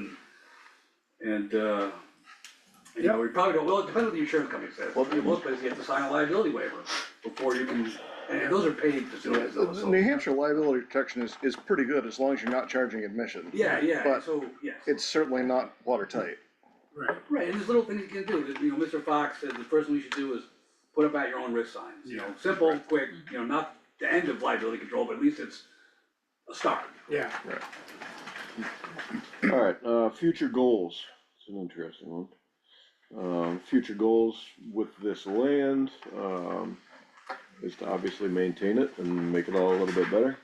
you know, we probably don't, well, it depends what the insurance company says. Well, in most places, you have to sign a liability waiver before you can, and those are paid facilities though, The so. New Hampshire liability protection is pretty good as long as you're not charging admission. Yeah, But so, yes. it's certainly not watertight. right, Right, and there's little things you can do, you know, Mr. Fox said the first thing you should do is put up at your own risk signs, you know, Yeah. simple, quick, you know, not the end of liability control, but at least it's a start. yeah. Alright, future goals, it's an interesting one. Future goals with this land, is to obviously maintain it and make it all a little bit better.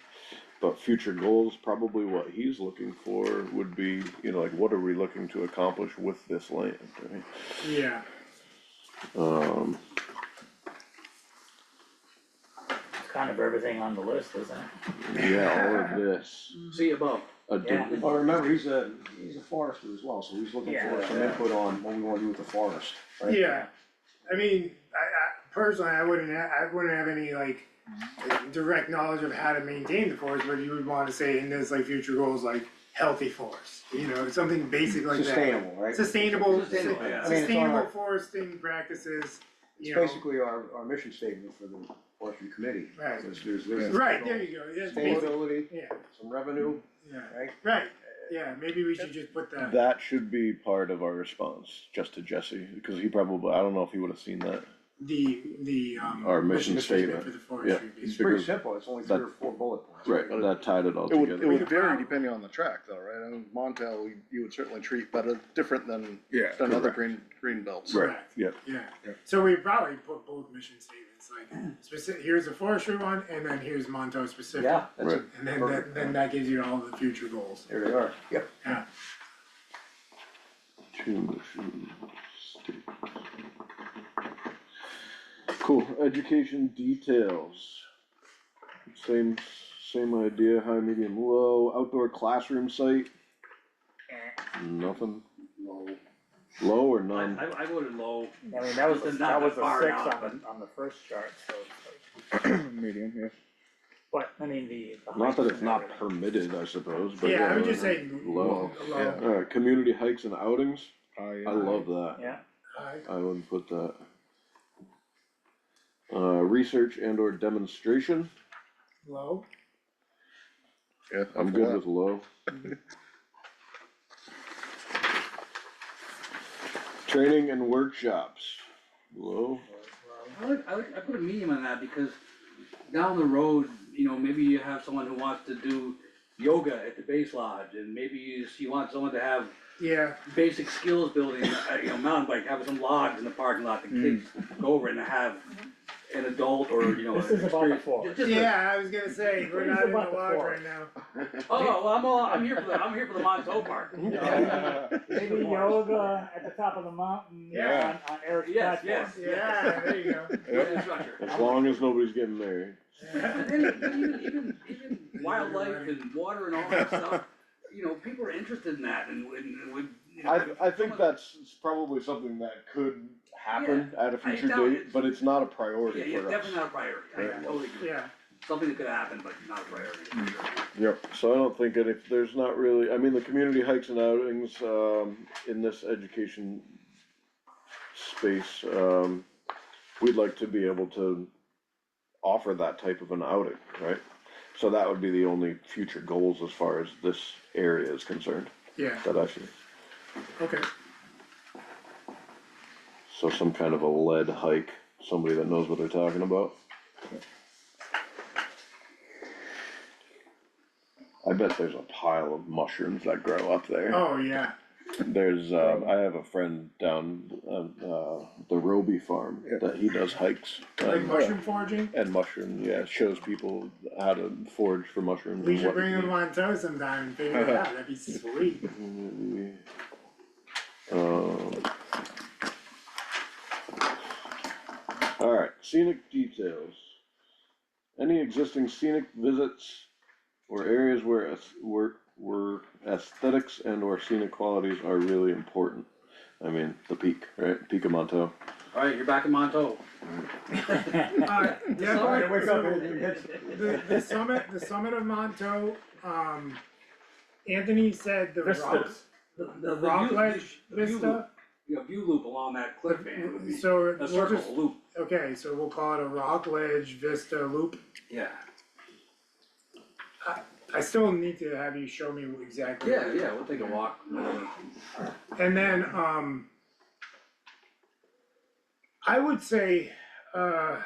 But future goals, probably what he's looking for would be, you know, like, what are we looking to accomplish with this land, right? Yeah, It's kind of everything on the list, isn't it? yeah, all of this. See above. Yeah. Well, remember, he's a forester as well, so he's looking Yeah. for some input on what we wanna do with the forest, right? yeah. I mean, I personally, I wouldn't have any like direct knowledge of how to maintain the forest, but you would wanna say in this like future goals, like healthy forest, you know, something basic like that. Sustainable, right? Sustainable, Sustainable, yeah. I mean, it's on our- sustainable foresting practices, It's you know. basically our mission statement for the forestry committee. Right. There's. Right, there you go, yeah, it's basic, Sustainability, yeah, some revenue, yeah, right? right, yeah, maybe we should just put that, That should be part of our response, just to Jesse, because he probably, I don't know if he would have seen that. the Our mission statement. for the forestry. Yeah. It's pretty simple, it's only 3 or 4 bullet points. Right, that tied it all It would together. vary depending on the track though, right? I mean, Monteau, you would certainly treat better, different than Yeah, other correct. green belts. Right, Correct. yeah. Yeah, Yeah. so we probably put both mission statements, like, specific, here's a forestry one, and then here's Monteau specific. Yeah, that's Right. it, And then Perfect. then that gives you all the future goals, there they are, yep. yeah. Two mission statements. Cool, education details. Same idea, high, medium, low, outdoor classroom site, nothing, Low. low or none? I voted low. I mean, that was It's the, not that was that the far 6 out, on the first chart, so it's like, Medium, yeah. but, I mean, the. Not that heights it's and not everything. permitted, I suppose, but. Yeah, I would just say Low. low. Alright, community hikes and outings, Yeah. I love that. Yeah, I would put that. Research and or demonstration, Low, Yeah, I'm good with low. Training and workshops, low. I put a medium on that because down the road, you know, maybe you have someone who wants to do yoga at the base lodge, and maybe you want someone to have yeah, basic skills building, you know, mountain bike, have some logs in the parking lot, the kids go over and have an adult or, you know. This an is about the experienced- forest. just a- Yeah, I was gonna say, we're Please not in the about the lodge right forest. now. Oh, well, I'm here for the Monteau part. Maybe yoga at the top of the mountain, Yeah. on Eric's Yes, platform. yes. Yeah, there you go. Good instructor. As long as nobody's getting married. And then even wildlife and water and all that stuff, you know, people are interested in that and would, you know. I think that's probably something that could happen at a future doubt date, it's- but it's not a Yeah, priority yeah, for us. definitely not a priority, I Right. totally agree. Yeah, Something that could happen, but not a priority, for sure. Yep, so I don't think that if there's not really, I mean, the community hikes and outings, in this education space, we'd like to be able to offer that type of an outing, right? So that would be the only future goals as far as this area is concerned, yeah, that I see. okay. So some kind of a lead hike, somebody that knows what they're talking about. I bet there's a pile of mushrooms that grow up there. Oh, yeah, There's, I have a friend down, the Roby farm, that he does hikes. like mushroom foraging, And mushroom, yeah, shows people how to forage for mushrooms. we and should what bring to him eat. on tow sometime and figure it out, that'd be sweet. Alright, scenic details. Any existing scenic visits or areas where aesthetics and or scenic qualities are really important? I mean, the peak, right? Peak of Monteau. Alright, you're back in Monteau. Definitely, Wake up so, and it hits. the summit of Monteau, Anthony said the rock, Vistas. the rock view- ledge the view vista. loop, you know, view loop along that cliff band would be, So a we'll circle, just, a loop, okay, so we'll call it a rock ledge vista loop. yeah. I still need to have you show me exactly. Yeah, yeah, we'll take a walk. And then, I would say, a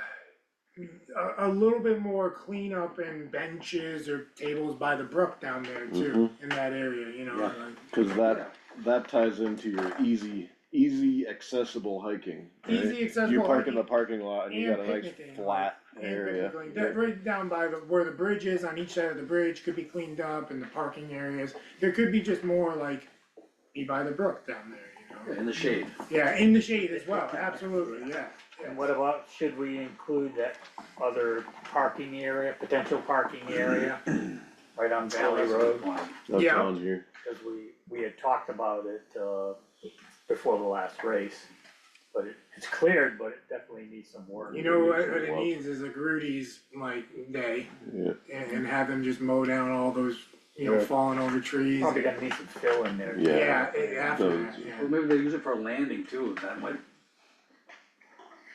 little bit more cleanup and benches or tables by the brook down there too, in that area, you know, Yeah. like, Cause that ties into your easy accessible hiking. right? easy accessible You park in hiking the parking lot and you and got a nice picnicking, flat and area. picnicking. That right down by where the bridge is, on each side of the bridge, could be cleaned up, and the parking areas, there could be just more like, be by the brook down there, you know? In the shade. Yeah, in the shade as well, absolutely, yeah. And what about, should we include that other parking area, potential parking area, right on Valley Road? That's Yeah. on here. Cause we had talked about it, before the last race, but it's cleared, but it definitely needs some work. You know what it needs is a Grudy's like day, Yeah. and have them just mow down all those, you know, Yeah. fallen over trees. Probably gonna need some fill in there. Yeah. After Those- that, yeah. Well, maybe they use it for a landing too, that might,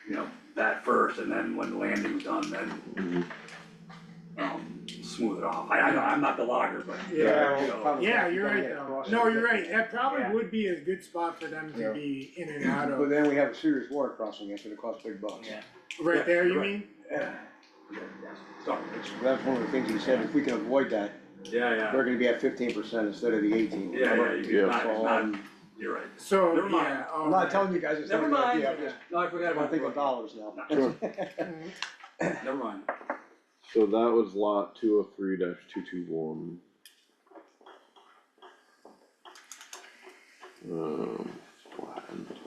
you know, that first, and then when the landing's done, then, smooth it off. I know, I'm not the logger, but. Yeah. you know, Probably Yeah, have to you're go right get though. across No, it. you're right. That probably Yeah. would be a good spot for them to Yeah. be in and out But of. then we have a serious water crossing, it's gonna cost big bucks. Yeah. Right there, you right. mean? Yeah. Sorry. That's one of the things he said, if we can avoid that, Yeah, yeah. they're gonna be at 15% instead of the 18. Yeah, yeah, Yeah. it's not, you're right. So, Never mind. yeah. I'm not telling you guys it's not Never a good mind. idea, I'm just, No, I forgot I about think the of brook. dollars now. Sure. Never mind. So that was lot 203-221. Flattened.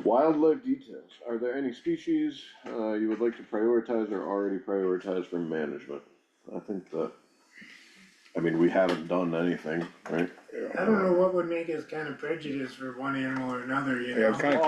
Wildlife details. Are there any species you would like to prioritize or already prioritize for management? I think that, I mean, we haven't done anything, right? I don't know what would make us kind of prejudiced for one animal or another, you Yeah, know? I'm kinda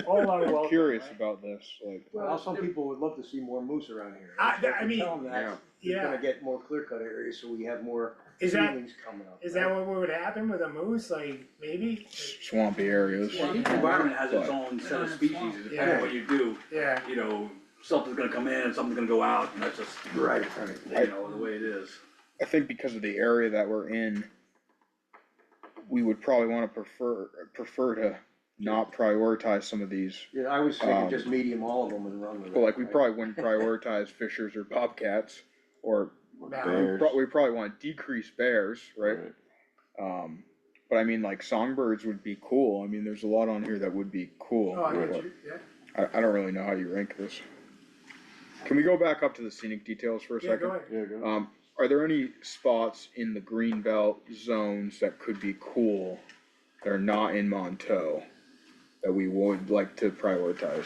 All are I'm welcome, curious right? about this, like, Well, some people would love to see more moose around here. I So if you mean, tell them that, yeah. you're Yeah. gonna get more clear cut areas, so we have more Is that, seedlings coming up. is that what would happen with a moose, like, maybe? swampy areas. Well, each environment has its own set of species, it depends Yeah. on what you do, Yeah, you know, something's gonna come in and something's gonna go out, and that's just, Right. you know, the way it is. I think because of the area that we're in, we would probably wanna prefer to not prioritize some of these. Yeah, I was thinking just medium all of them and run with it. But like, we right? probably wouldn't prioritize fishers or bobcats, or Balance. Bears. we probably wanna decrease bears, right? but I mean, like songbirds would be cool. I mean, there's a lot on here that would be cool. Oh, I but get you, yeah. I don't really know how you rank this. Can we go back up to the scenic details for a Yeah, second? go ahead. Yeah, go. Are there any spots in the greenbelt zones that could be cool that are not in Monteau that we would like to prioritize?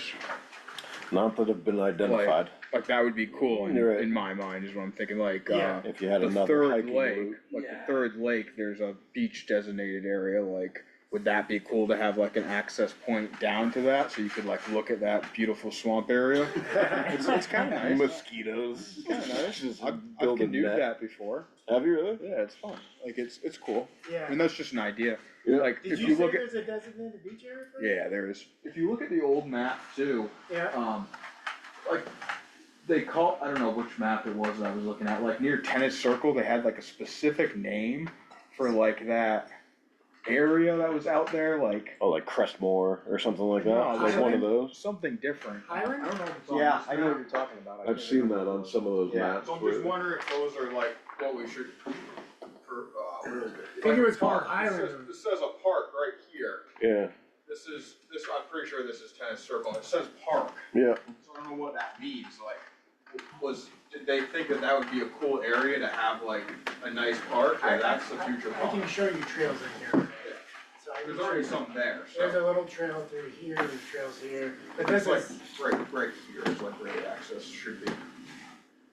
Not that have been identified. Like that would be cool You're right. in my mind is what I'm thinking, like, Yeah. If you had the another third hiking lake, route. like the Yeah. third lake, there's a beach designated area, like, would that be cool to have like an access point down to that, so you could like look at that beautiful swamp area? It's kinda nice. Mosquitoes. Kinda nice. Just I've build a canoed net. that before. Have you really? Yeah, it's fun. Like, it's cool. Yeah. And that's just an idea. Yeah. Like, Did if you you say look at, there's a designated beach area for it? yeah, there is. If you look at the old map too, Yeah, like, they call, I don't know which map it was that I was looking at, like near Tennis Circle, they had like a specific name for like that area that was out there, like, Oh, like Crestmore or something like that? No, Like one of those? something different. Highland? I don't know if it's on Yeah, this I know what map. you're talking about. I I've can't seen remember that what on it some of those Yeah. maps. So I'm where- just wondering if those are like what we should, really good. I think it was called Highland. It says a park right here. Yeah, This, I'm pretty sure this is Tennis Circle, it says park. yeah. So I don't know what that means, like, did they think that that would be a cool area to have like a nice park, or that's the future I can park? show you trails in here. So I can There's show already you. some there, There's so. a little trail through here, there's trails here, but this It's like, is, right here is like where the access should be,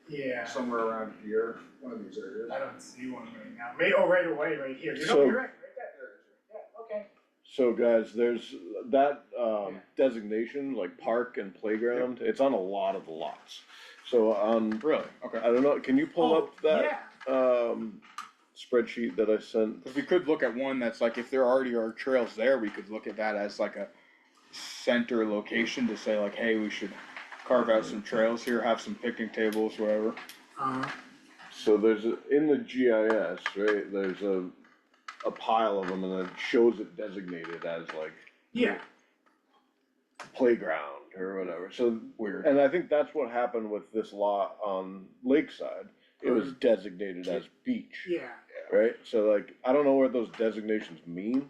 yeah, somewhere around here, one of these areas. I don't see one right now. Oh, right away, right here. So- You're right there. Yeah, okay. So guys, there's that designation, like park and playground, it's on a lot of the lots. So Really? Okay. I don't know, can you pull up that Yeah, spreadsheet that I sent? Cause we could look at one that's like, if there already are trails there, we could look at that as like a center location to say like, hey, we should carve out some trails here, have some picnic tables, whatever. So there's in the GIS, right, there's a pile of them and it shows it designated as like yeah, playground or whatever, so. Weird. And I think that's what happened with this lot on Lakeside, it was designated as beach, yeah. right? So like, I don't know what those designations mean.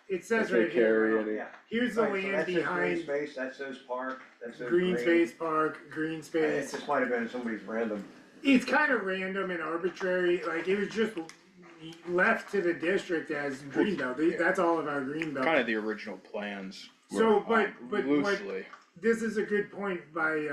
It says If they right carry here, any. Yeah. here's the Right, so land that says green behind space, that says park, that says green space park, green It space. just might have been somebody's random. It's kind of random and arbitrary, like it was just left to the district as greenbelt, that's all of our greenbelt. Kind of the original plans. So, were, but what, loosely. this is a good point by,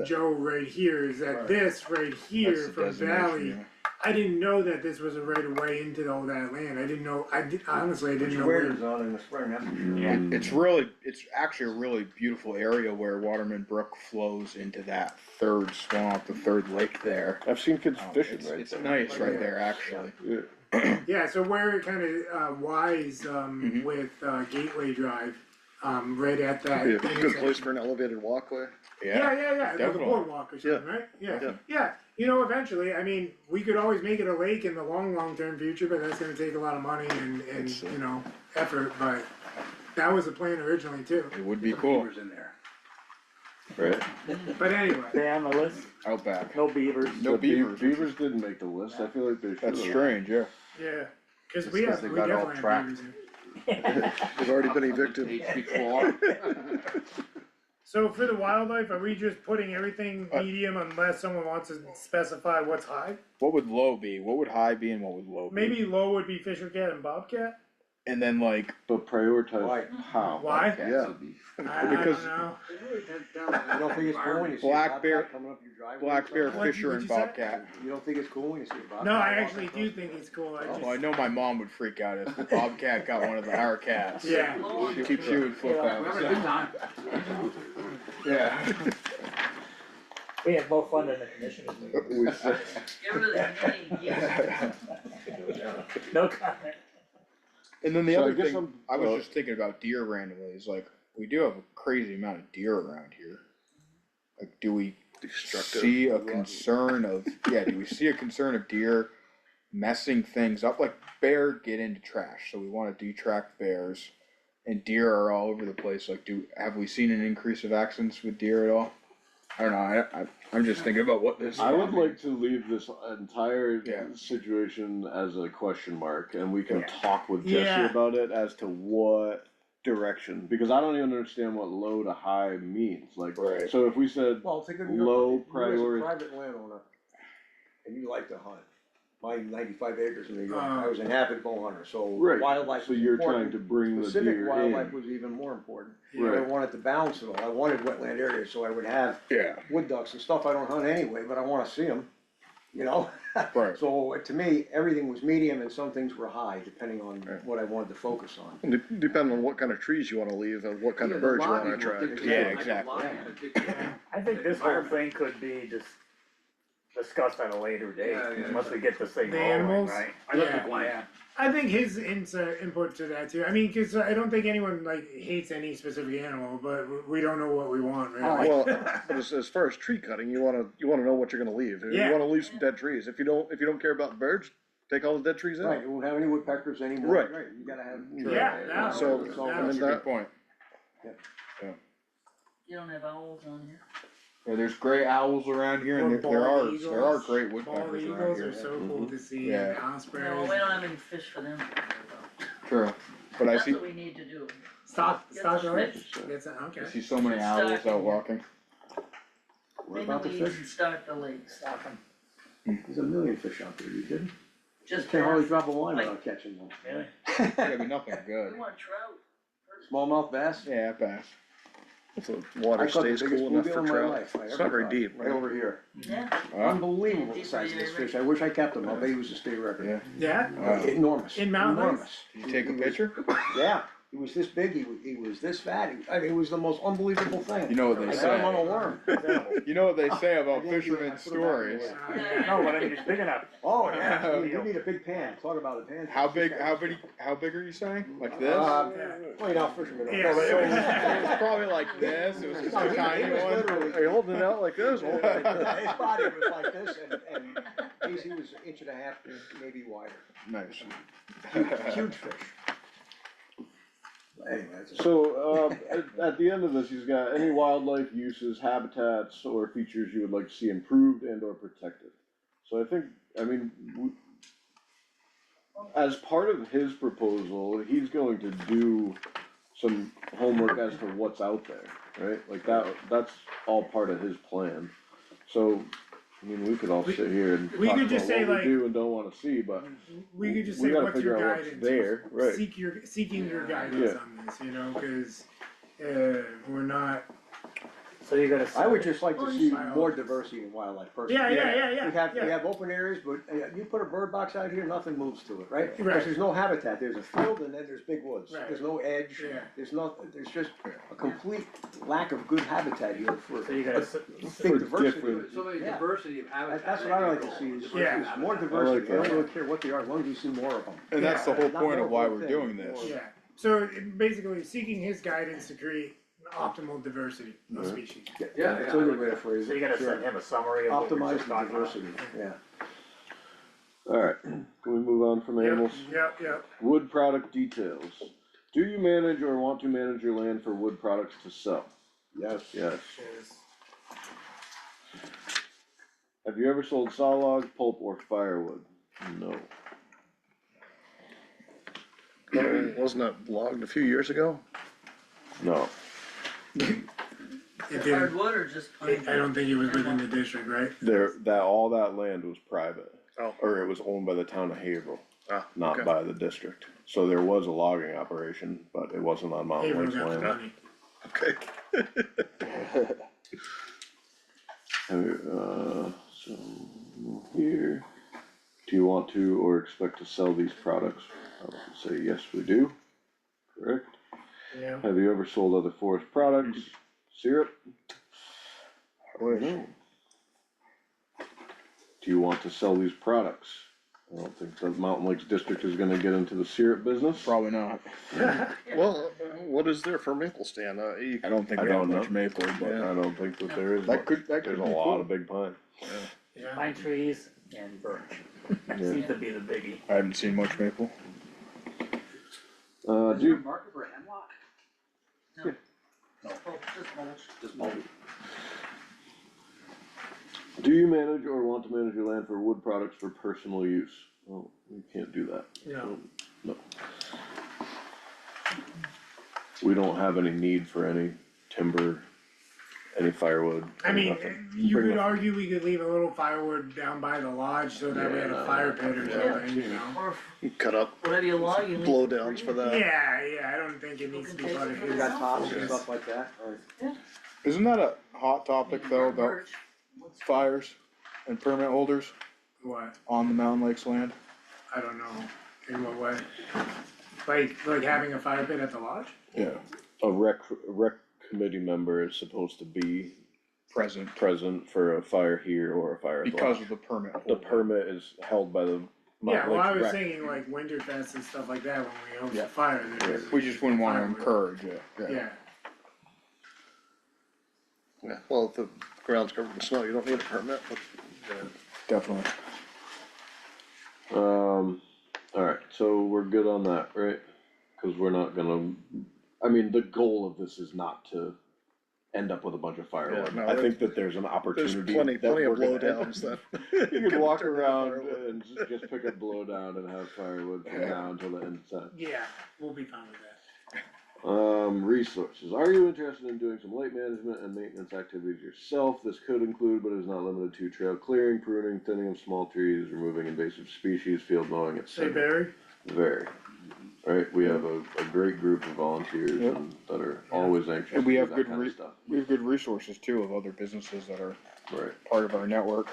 Joe right here, is that Right. this right That's here the from designation, Valley, yeah. I didn't know that this was a right of way into all that land, I didn't know, honestly, I didn't know Where where. it's on in the spring, that's for sure. It's actually a really beautiful area where Waterman Brook flows into that third swamp, the third lake there. I've seen kids fishing It's, right it's there. nice right there, actually. Yeah. Yeah, so where it kind of Y's Mhm. with Gateway Drive, right at that. Be a good intersection. place for an elevated walkway. Yeah, like a definitely. boardwalk or something, right? Yeah. You know, eventually, I mean, we could always make it a lake in the long term future, but that's gonna take a lot of money and It's, you know, effort, but that was the plan originally too. It would be Some cool. beavers in there. Right? But anyway, They on the list, Outback. no beavers. No The beavers. Beavers didn't make the list, I feel like they should have. That's strange, yeah. yeah, cause Just we 'cause have, they we got all definitely have trapped. beavers here. They've already been evicted. HB4. So for the wildlife, are we just putting everything medium unless someone wants to specify what's high? What would low be? What would high be and what would low be? Maybe low would be fisher cat and bobcat? And then like, But prioritize Why? how? Why? Cats would be- I Because- don't know. You don't think it's cool when you see a Black bobcat bear- coming up your driveway? black bear, What- fisher what'd and you say? bobcat. You don't think it's cool when you see a bobcat? No, I walking actually across do the- think it's cool, I Well, I just, know my mom would freak out if the bobcat got one of our cats. yeah. She would flip We're having a good out. time. Yeah. We have more fun than the commissioners meeting. We said- Get rid of the name, yeah. No comment. And then the So I other guess thing, I was just thinking about deer randomly, is like, we do have a crazy amount of deer around here. Like, do we Destructive. see a concern of, do we see a concern of deer messing things up? Like, bear get into trash, so we wanna detract bears. And deer are all over the place, like, have we seen an increase of accidents with deer at all? I don't know, I'm just thinking about what this. I would like to leave this Yeah. entire situation as a question mark, and we can Yeah. talk with Jesse Yeah. about it as to what direction, because I don't even understand what low to high means, like, Right. so if we said, Well, think of Low you as priority. a private landowner, and you like to hunt. My 95 acres in New York, Uh, I was an avid bow hunter, so right, wildlife so was you're important. trying to bring the Specific deer wildlife in. was even more important. Yeah. I wanted to balance it all. I wanted wetland areas, so I would have Yeah, wood ducks and stuff I don't hunt anyway, but I wanna see them, you know? right. So to me, everything was medium and some things were high, depending on Right. what I wanted to focus on. And depending on what kind of trees you wanna leave and what kind of birds you wanna attract. Yeah, exactly. I think this whole thing could be discussed at a later date, Yeah, yeah. unless we get this thing The rolling, animals? right? I love the Yeah. plan. I think his input to that too. I mean, because I don't think anyone like hates any specific animal, but we don't know what we want really. Well, but as far as tree cutting, you wanna know what you're gonna leave. Yeah. You wanna leave some dead trees. If you don't care about birds, take all the dead trees Right, out. you won't have any woodpeckers anymore. Right. You gotta have. Yeah, So, no, I That's mean, a good point. You don't have owls on here? Yeah, there's gray owls around here, and Or there are bald great Bald woodpeckers around eagles here. are so cool to see. Yeah. And ospreys. No, we don't have any fish for them to worry about. True, but I That's see, what we need to do. Stock Get what? some fish. Okay. I see so many owls out walking. What Maybe about the we fish? can start the lake, Stop 'em. There's a million fish out there, you kidding? just Can't hardly bass. drop a line without catching them. Really? Gotta be nothing We good. want trout. Smallmouth bass? Yeah, bass. If the water I caught the stays biggest cool enough bluegill for in my trout. life I It's ever not very caught, deep. right over here. Yeah. Unbelievable the Deep size of this river. fish. I wish I kept him. I'll bet he was a state record. Yeah. Yeah. Enormous. In mountain lakes? Enormous. Did you take a picture? Yeah, he was this big, he was this fat. I mean, it was the most unbelievable thing. You know what they I got him on say. a worm. You know what they say I about didn't do it. I fishermen's put it back in the stories. way. No, but I mean, it's big enough. Oh, yeah, you need a big pan. Talk about a pan. How big are you saying? Like this? Well, you know, fishermen don't. Yeah. So it was probably like this, it was just No, a he tiny was one. literally- Are you holding it out like this? Yeah, his body was like this and he was an inch and a half, maybe wider. Nice. Huge fish. Anyway, it's a- So, at the end of this, he's got any wildlife uses, habitats, or features you would like to see improved and or protected. So I think, I mean, as part of his proposal, he's going to do some homework as to what's out there, right? Like that's all part of his plan. So, I mean, we could all sit here and we talk could about just say, what we like- do and don't wanna see, but We could just we say, gotta what's your figure out what's guidance? there, right. Seeking your guidance Yeah. on this, you know, because we're not. So you're gonna. I would just like to see Biologists. more diversity in wildlife personally. Yeah. We have open areas, but you put a bird box out here, nothing moves to it, right? Right. Because there's no habitat, there's a field and then there's big woods, Right. there's no edge, Yeah. there's just a complete lack of good habitat here for So you're gonna. big diversity. different- So many Yeah. diversity of habitats. That's what I like to see, is Yeah. more diversity, I that. don't really care what they are, as long as you see more of them. And that's the whole Not point of more why one we're thing, doing this. more- Yeah. So basically, seeking his guidance to create optimal diversity of Right. species. Yeah, That's yeah, a I good like way to that. phrase So you're it, gonna sure. send him a summary of what we're Optimize just the talking about? diversity, yeah. Alright, can we move on from animals? Yep. Wood product details. Do you manage or want to manage your land for wood products to sell? Yes. Yes. Cheers. Have you ever sold sawlog, pulp, or firewood? No. Wasn't that logged a few years ago? No. It didn't, Hardwood or just pine? I don't think it was within the district, right? All that land was private. Oh. Or it was owned by the town of Haverhill, Ah, not okay. by the district. So there was a logging operation, but it wasn't on Mountain Haverhill Lake's got the land. money. Okay. So, here, do you want to or expect to sell these products? I would say yes, we do, correct? Yeah. Have you ever sold other forest products? Syrup? No. Do you want to sell these products? I don't think the Mountain Lakes District is gonna get into the syrup business. Probably not. Well, what is there for maple stand? I don't think I we have don't know. much maple, but I don't think that there is. that could There's be a lot cool. of big pine. Yeah. Pine trees and birch. Yeah. Seems to be the biggie. I haven't seen much maple. Is there a Do, market for hemlock? No, just mulch. Just mulch. Do you manage or want to manage your land for wood products for personal use? Well, you can't do that. No. No. We don't have any need for any timber, any firewood. I mean, nothing. you Bring could nothing. argue we could leave a little firewood down by the lodge so that we had Yeah, a no, fire pit or yeah. something, you know? Or Cut up whatever you want, you leave. blowdowns for that. Yeah, I don't think it needs to be part of You his. got tops and stuff like that, or? Isn't that a hot topic though, about fires and permit holders What? on the Mountain Lakes land? I don't know. In what way? Like having a fire pit at the lodge? Yeah. A rec committee member is supposed to be Present, present for a fire here or a fire at the because lodge. of the permit The holder. permit is held by the Yeah, Mountain well, I Lakes was Rec. thinking like Winterfest and stuff like that when we host Yeah. a fire. there. We just wouldn't wanna Firewood. encourage it, Yeah, Yeah, well, if the ground's covered in snow, you don't need a permit, but definitely. Alright, so we're good on that, right? Cause we're not gonna, I mean, the goal of this is not to end up with a bunch of firewood. Yeah, no, I think that there's an there's opportunity plenty that of we're gonna- blowdowns that. You can walk turn into around firewood. and just pick a blowdown and have firewood from now until the end of time. yeah, we'll be fine with that. Resources. Are you interested in doing some lake management and maintenance activities yourself? This could include, but is not limited to, trail clearing, pruning, thinning of small trees, removing invasive species, field mowing, Say etc. Barry? Very. Right, we have a great group of volunteers Yep. that are always anxious to And we do have that good kind of stuff. We have good resources too of other businesses that are Right. part of our network.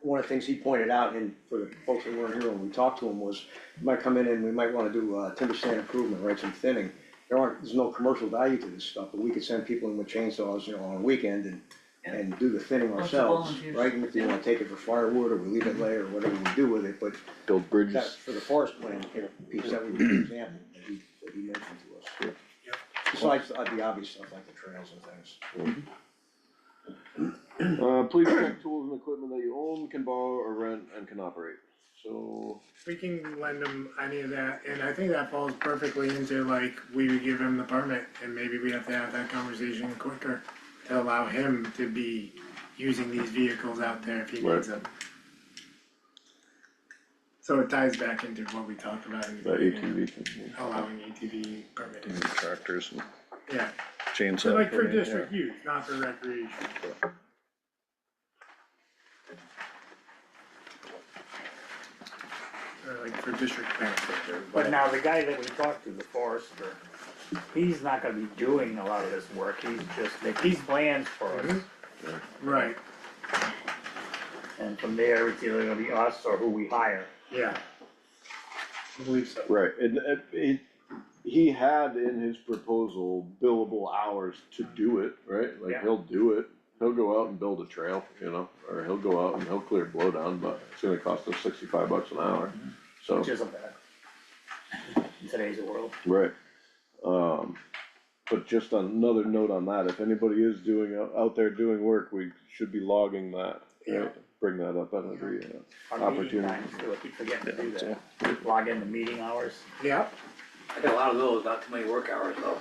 One of the things he pointed out, and for the folks that weren't here when we talked to him, was you might come in and we might wanna do, timber stand improvement, right, some thinning. There's no commercial value to this stuff, but we could send people in with chainsaws, you know, on a weekend and do the thinning Bunch of ourselves, volunteers. right? And if you wanna take it for firewood, or we leave it lay, or whatever we do with it, but Build that's bridges. for the forest plan piece, that would be an example that he mentioned to us. Besides the obvious stuff like the trails and things. Please check tools and equipment that you own, can borrow or rent, and can operate. So, We can lend him any of that, and I think that falls perfectly into like, we would give him the permit, and maybe we have to have that conversation quicker to allow him to be using these vehicles out there if he Right. needs them. So it ties back into what we talked about in the that beginning, ATV thing. allowing ATV permitting, Tractors and yeah, chainsaw. so like for permitting, yeah. district use, not for recreation. Or like for district benefit or But whatever. now the guy that we talked to, the forester, he's not gonna be doing a lot of this work, he's just making plans for us. Right, And from there, it's either gonna be us or who we hire. yeah. I believe so. Right, and he had in his proposal billable hours to do it, right? Like, Yeah. he'll do it, he'll go out and build a trail, you know, or he'll go out and he'll clear blowdown, but it's gonna cost us $65 an hour, so. Which isn't bad in today's world. Right, but just on another note on that, if anybody is out there doing work, we should be logging that, Yeah. right? Bring that up at every, Our meeting Opportunity. times, too, I keep forgetting to do that. Log in the meeting hours. Yeah, I got a lot of those, not too many work hours though.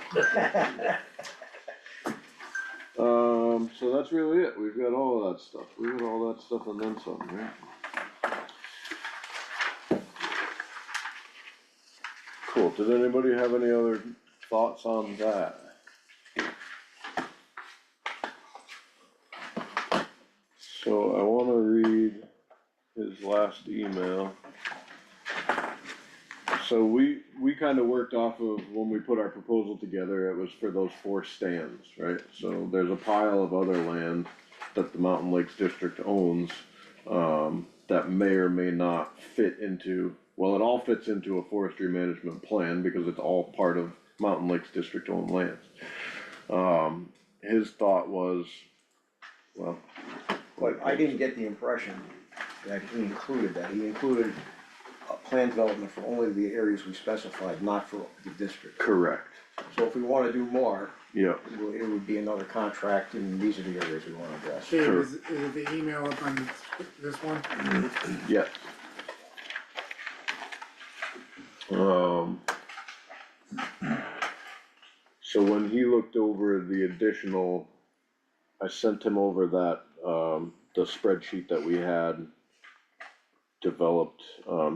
so that's really it, we've got all of that stuff, we got all that stuff and then some, right? Cool, did anybody have any other thoughts on that? So I wanna read his last email. So we kinda worked off of, when we put our proposal together, it was for those 4 stands, right? So there's a pile of other land that the Mountain Lakes District owns, that may or may not fit into, well, it all fits into a forestry management plan because it's all part of Mountain Lakes District owned lands. His thought was, well, But I didn't get the impression that he included that, he included a plan development for only the areas we specified, not for the district. correct, So if we wanna do more, yeah, it would be another contract, and these are the areas we wanna address. Dave, Sure. is it the email up on this one? yes. So when he looked over the additional, I sent him over that, the spreadsheet that we had developed,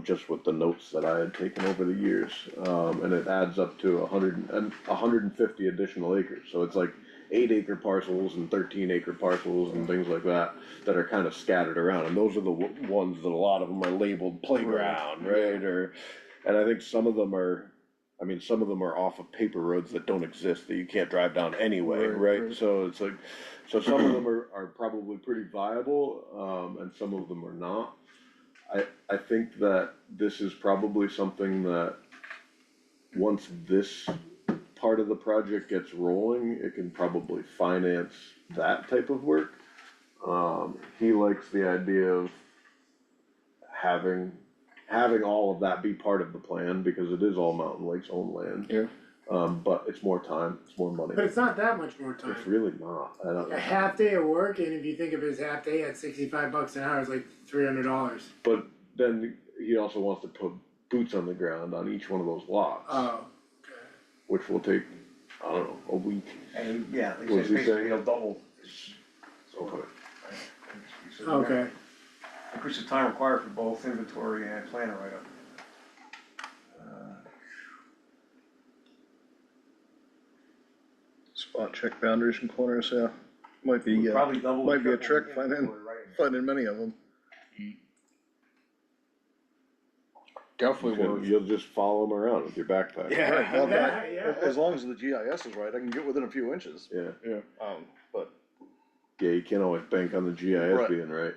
just with the notes that I had taken over the years. And it adds up to 150 additional acres, so it's like 8 acre parcels and 13 acre parcels and things like that, that are kind of scattered around, and those are the ones that a lot of them are labeled playground, right, and I think some of them are, I mean, some of them are off of paper roads that don't exist, that you can't drive down anyway, right? So it's like, so some of them are probably pretty viable, and some of them are not. I think that this is probably something that, once this part of the project gets rolling, it can probably finance that type of work. He likes the idea of having all of that be part of the plan, because it is all Mountain Lake's own land. Yeah. But it's more time, it's more money. But it's not that much more time. It's really not, I don't A know. half day of work, and if you think of his half day at $65 an hour, it's like $300. But then he also wants to put boots on the ground on each one of those lots, Oh, which will take, I don't know, a week. And, yeah, like What I was said, he basically saying? he'll double his. Okay. okay. Increase the time required for both inventory and planner write-up. Spot check boundaries and corners, yeah, might be, Probably double. might be a triple trick the finding, inventory write-up. finding many of them. Definitely worth. You'll just follow him around with your backpack. Right, well, Yeah, yeah. as long as the GIS is right, I can get within a few inches, Yeah, but yeah, you can't always bank on the GIS Right. being right.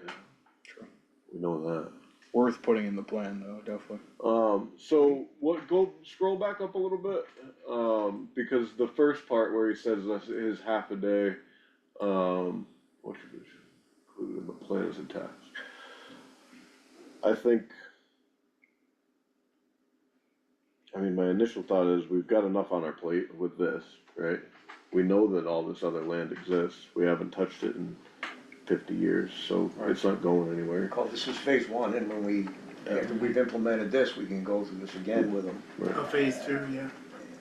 True. We know that. Worth putting in the plan though, definitely. So go scroll back up a little bit, because the first part where he says this is half a day, what should be included in the plan is attached. I think, I mean, my initial thought is we've got enough on our plate with this, right? We know that all this other land exists, we haven't touched it in 50 years, so it's not going anywhere. Recall, this is phase one, and when we, after we've implemented this, we can go through this again with them. Oh, phase 2, yeah.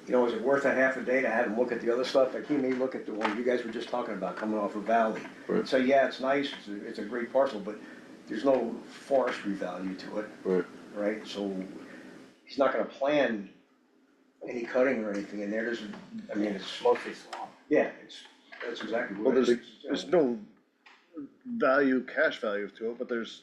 You know, is it worth a half a day to have him look at the other stuff? Like, he may look at the one you guys were just talking about, coming off of Valley. Right. So, yeah, it's nice, it's a great parcel, but there's no forestry value to it, Right. right? So, he's not gonna plan any cutting or anything in there, I mean, it's, Mostly swamp. yeah, that's exactly well, what it is. there's no value, cash value to it, but there's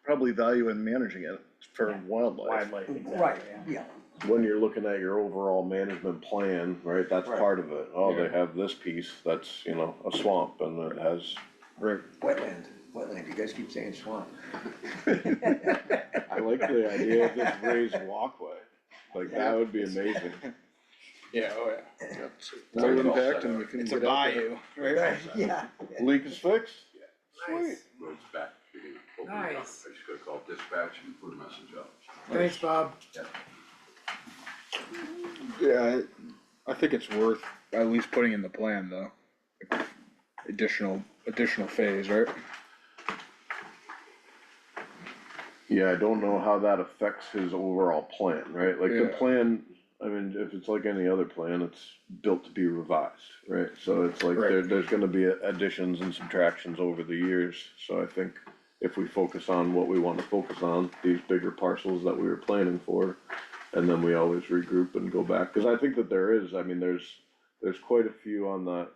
probably value in managing it for wildlife. Wildlife, exactly, Right, yeah. yeah. When you're looking at your overall management plan, right, that's Right. part of it. Oh, they Yeah. have this piece, that's, you know, a swamp, and it has, Wetland, you guys keep saying swamp. I like the idea of this raised walkway. Like, that would be amazing. Yeah, oh yeah. Low impact and you can It's a get out there. bayou, right? Yeah. Leak is fixed? Nice. Roads back, you can open it up, I Nice. just gotta call dispatch and put a message up. Thanks, Bob. Yeah, I think it's worth at least putting in the plan though. Additional phase, right? Yeah, I don't know how that affects his overall plan, right? Like, the Yeah. plan, I mean, if it's like any other plan, it's built to be revised, right? So it's like, Right. there's gonna be additions and subtractions over the years. So I think if we focus on what we wanna focus on, these bigger parcels that we were planning for, and then we always regroup and go back, cause I think that there is, I mean, there's quite a few on that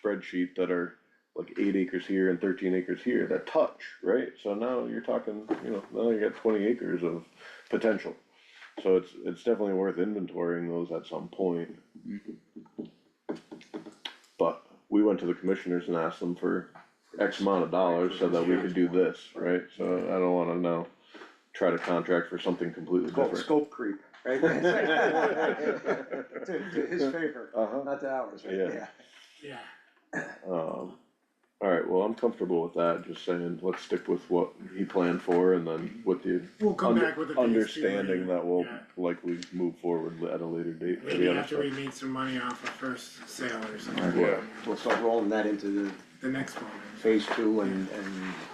spreadsheet that are like 8 acres here and 13 acres here that touch, right? So now you're talking, you know, now you got 20 acres of potential. So it's definitely worth inventorying those at some point. But we went to the commissioners and asked them for X amount of dollars so that we could do this, right? So I don't wanna now try to contract for something completely Called different. scope creep, right? To his favor, Uh-huh. not to ours, right? Yeah. Yeah. Alright, well, I'm comfortable with that, just saying, let's stick with what he planned for, and then with the We'll come back with a phase 2 understanding later. that we'll Yeah. likely move forward at a later date for Maybe the other after stuff. we made some money off of first sale or something. Yeah. We'll start rolling that into The next one. the phase two and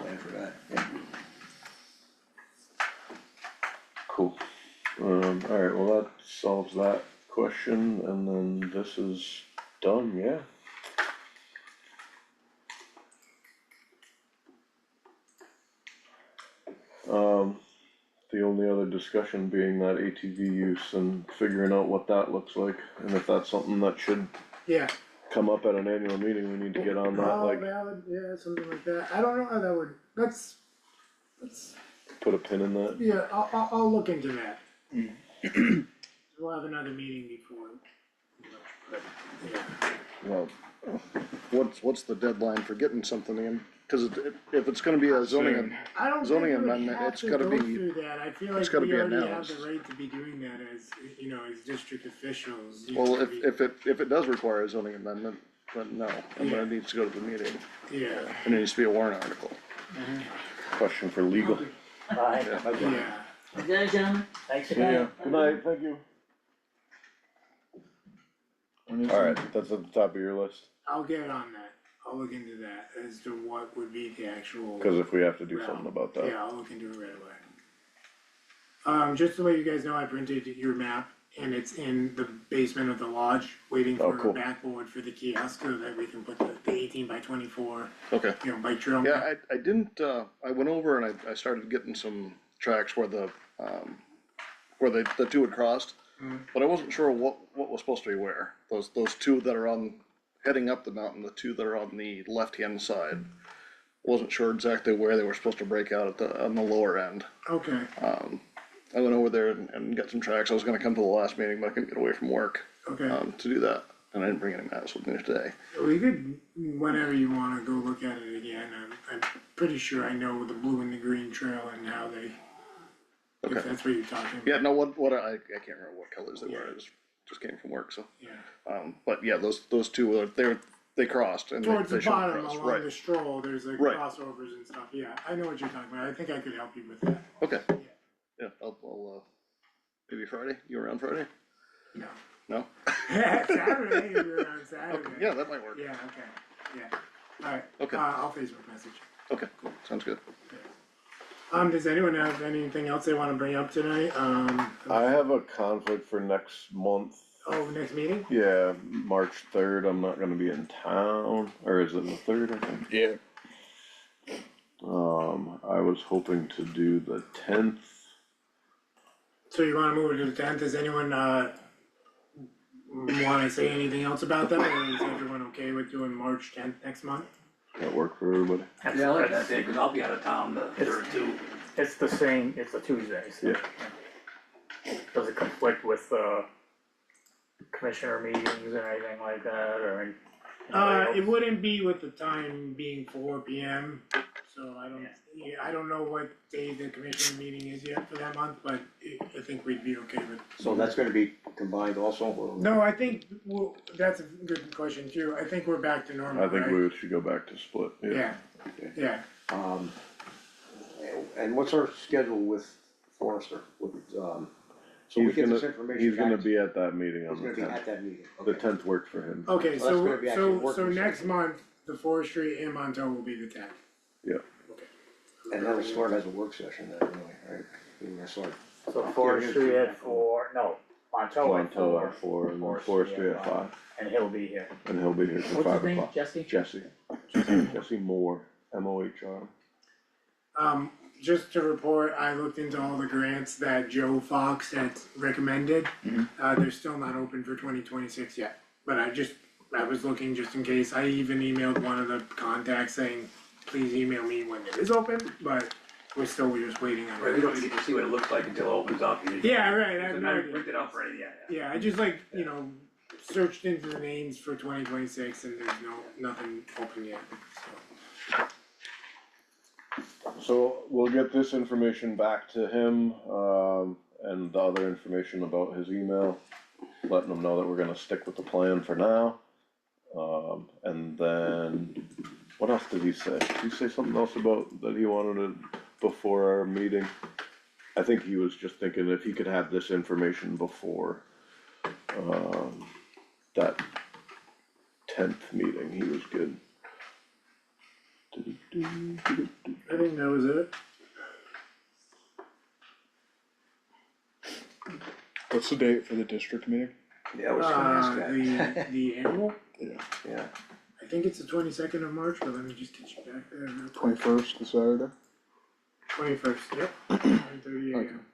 plan for that, yeah. Cool. Alright, well, that solves that question, and then this is done, yeah. the only other discussion being that ATV use and figuring out what that looks like, and if that's something that should Yeah. come up at an annual meeting, we need to get on that, Oh, like, valid, yeah, something like that. I don't know how that would, let's, put a pin in that. yeah, I'll look into that. We'll have another meeting before, but, yeah. Well, what's the deadline for getting something in? Cause if it's gonna be a zoning, I don't think Zoning we would amendment, have it's to gotta go be- through that, I feel it's like gotta we be already have announced. the right to be doing that as, you know, as district officials. you well, know, if it does require a zoning amendment, then no, and then Yeah. it needs to go to the meeting, Yeah, and it needs to be a warrant article. Question for legal. Alright, yeah, Okay, gentlemen? thanks for Yeah, coming. good night, thank you. Alright, that's at the top of your list, I'll get on that, I'll look into that as to what would be the actual. cause if we have to do something about that. Yeah, I'll look into it right away. Just to let you guys know, I printed your map and it's in the basement of the lodge, waiting Oh, for a cool. backboard for the kiosk so that we can put the 18x24, Okay. you know, bike trail. Yeah, I didn't, I went over and I started getting some tracks where the two had crossed. But I wasn't sure what was supposed to be where. Those two that are heading up the mountain, the two that are on the left-hand side. Wasn't sure exactly where they were supposed to break out on the lower end. Okay, I went over there and got some tracks. I was gonna come to the last meeting, but I couldn't get away from work, okay. to do that. And I didn't bring any maps with me today. We could, whenever you wanna go look at it again, I'm pretty sure I know the blue and the green trail and how they, Okay. if that's what you're talking about. Yeah, no, what I can't remember what colors they were. I just came from work, so. Yeah. But yeah, those two, they crossed and Towards they the shouldn't bottom cross, along right? the stroll, there's like Right. crossovers and stuff, yeah, I know what you're talking about, I think I could help you with that. Okay. Yeah, I'll maybe Friday. You around Friday? No. No? Saturday, if you're on Saturday. Okay, yeah, that might work. Yeah, okay, yeah, alright. Okay. I'll Facebook message. Okay, sounds good. Does anyone have anything else they wanna bring up tonight? I have a conflict for next month. Oh, next meeting? Yeah, March 3rd, I'm not gonna be in town, or is it the 3rd, I think? Yeah. I was hoping to do the 10th. So you wanna move it to the 10th, does anyone, wanna say anything else about that, or is everyone okay with doing March 10th next month? That work for everybody? Yeah, I like that day, cause I'll be out of town the third too. It's the same, it's a Tuesday, so. Yeah. Does it conflict with, commissioner meetings or anything like that, or any? It wouldn't be with the time being 4 PM, so I don't know what day the commission meeting is yet for that month, but I think we'd be okay with. So that's gonna be combined also, or? No, I think, well, that's a good question too, I think we're back to normal, I think right? we should go back to split, Yeah, yeah, And what's our schedule with Forester, so we get this information He's gonna back- be at that meeting He's on the gonna be 10th. at that meeting, The okay. 10th worked for him. okay, Well, that's gonna be actually a so working next session. month, the Forestry and Monteau will be the 10th. Yeah. And that'll start as a work session then, really, right? We're gonna start, So Forestry at 4, no, Monteau at 4. Monteau at 4, and then Forestry at 5, And he'll be here. and he'll be here till What's his 5 name, o'clock. Jesse? Jesse Moore, MOHR. Just to report, I looked into all the grants that Joe Fox had recommended. They're still not open for 2026 yet, but I was looking just in case. I even emailed one of the contacts saying, please email me when it is open, but we're just waiting on Right, we don't it. get to see what it looks like until it opens up. Yeah, right, I have It's no not idea. printed up or anything, yeah. Yeah, I just searched into the names for 2026 and there's nothing open yet, so. So we'll get this information back to him, and the other information about his email, letting him know that we're gonna stick with the plan for now. And then, what else did he say? Did he say something else about, that he wanted it before our meeting? I think he was just thinking if he could have this information before, that 10th meeting, he was good. I think that was it. What's the date for the district meeting? yeah, I was gonna ask that. The annual, Yeah, I think it's the 22nd of March, but let me just get you back there real quick. 21st, the Saturday? 21st, yep, 9:30 AM.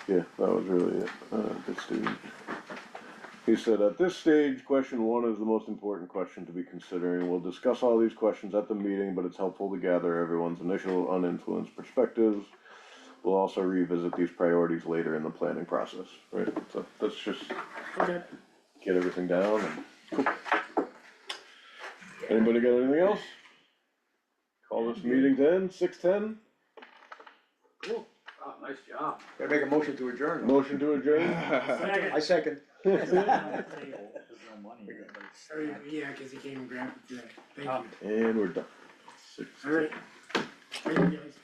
Yeah, that was really it, at this stage. He said, at this stage, question one is the most important question to be considering. We'll discuss all these questions at the meeting, but it's helpful to gather everyone's initial uninfluenced perspectives. We'll also revisit these priorities later in the planning process, right? So let's just Okay. get everything down and, cool. Anybody got anything else? Call this meeting to end, 6:10, Cool. Wow, nice job. Gotta make a motion to adjourn. motion to adjourn. I second. Sorry, yeah, cause he came and grabbed it today. Thank you. And we're done. 6:10. Alright. Thank you guys.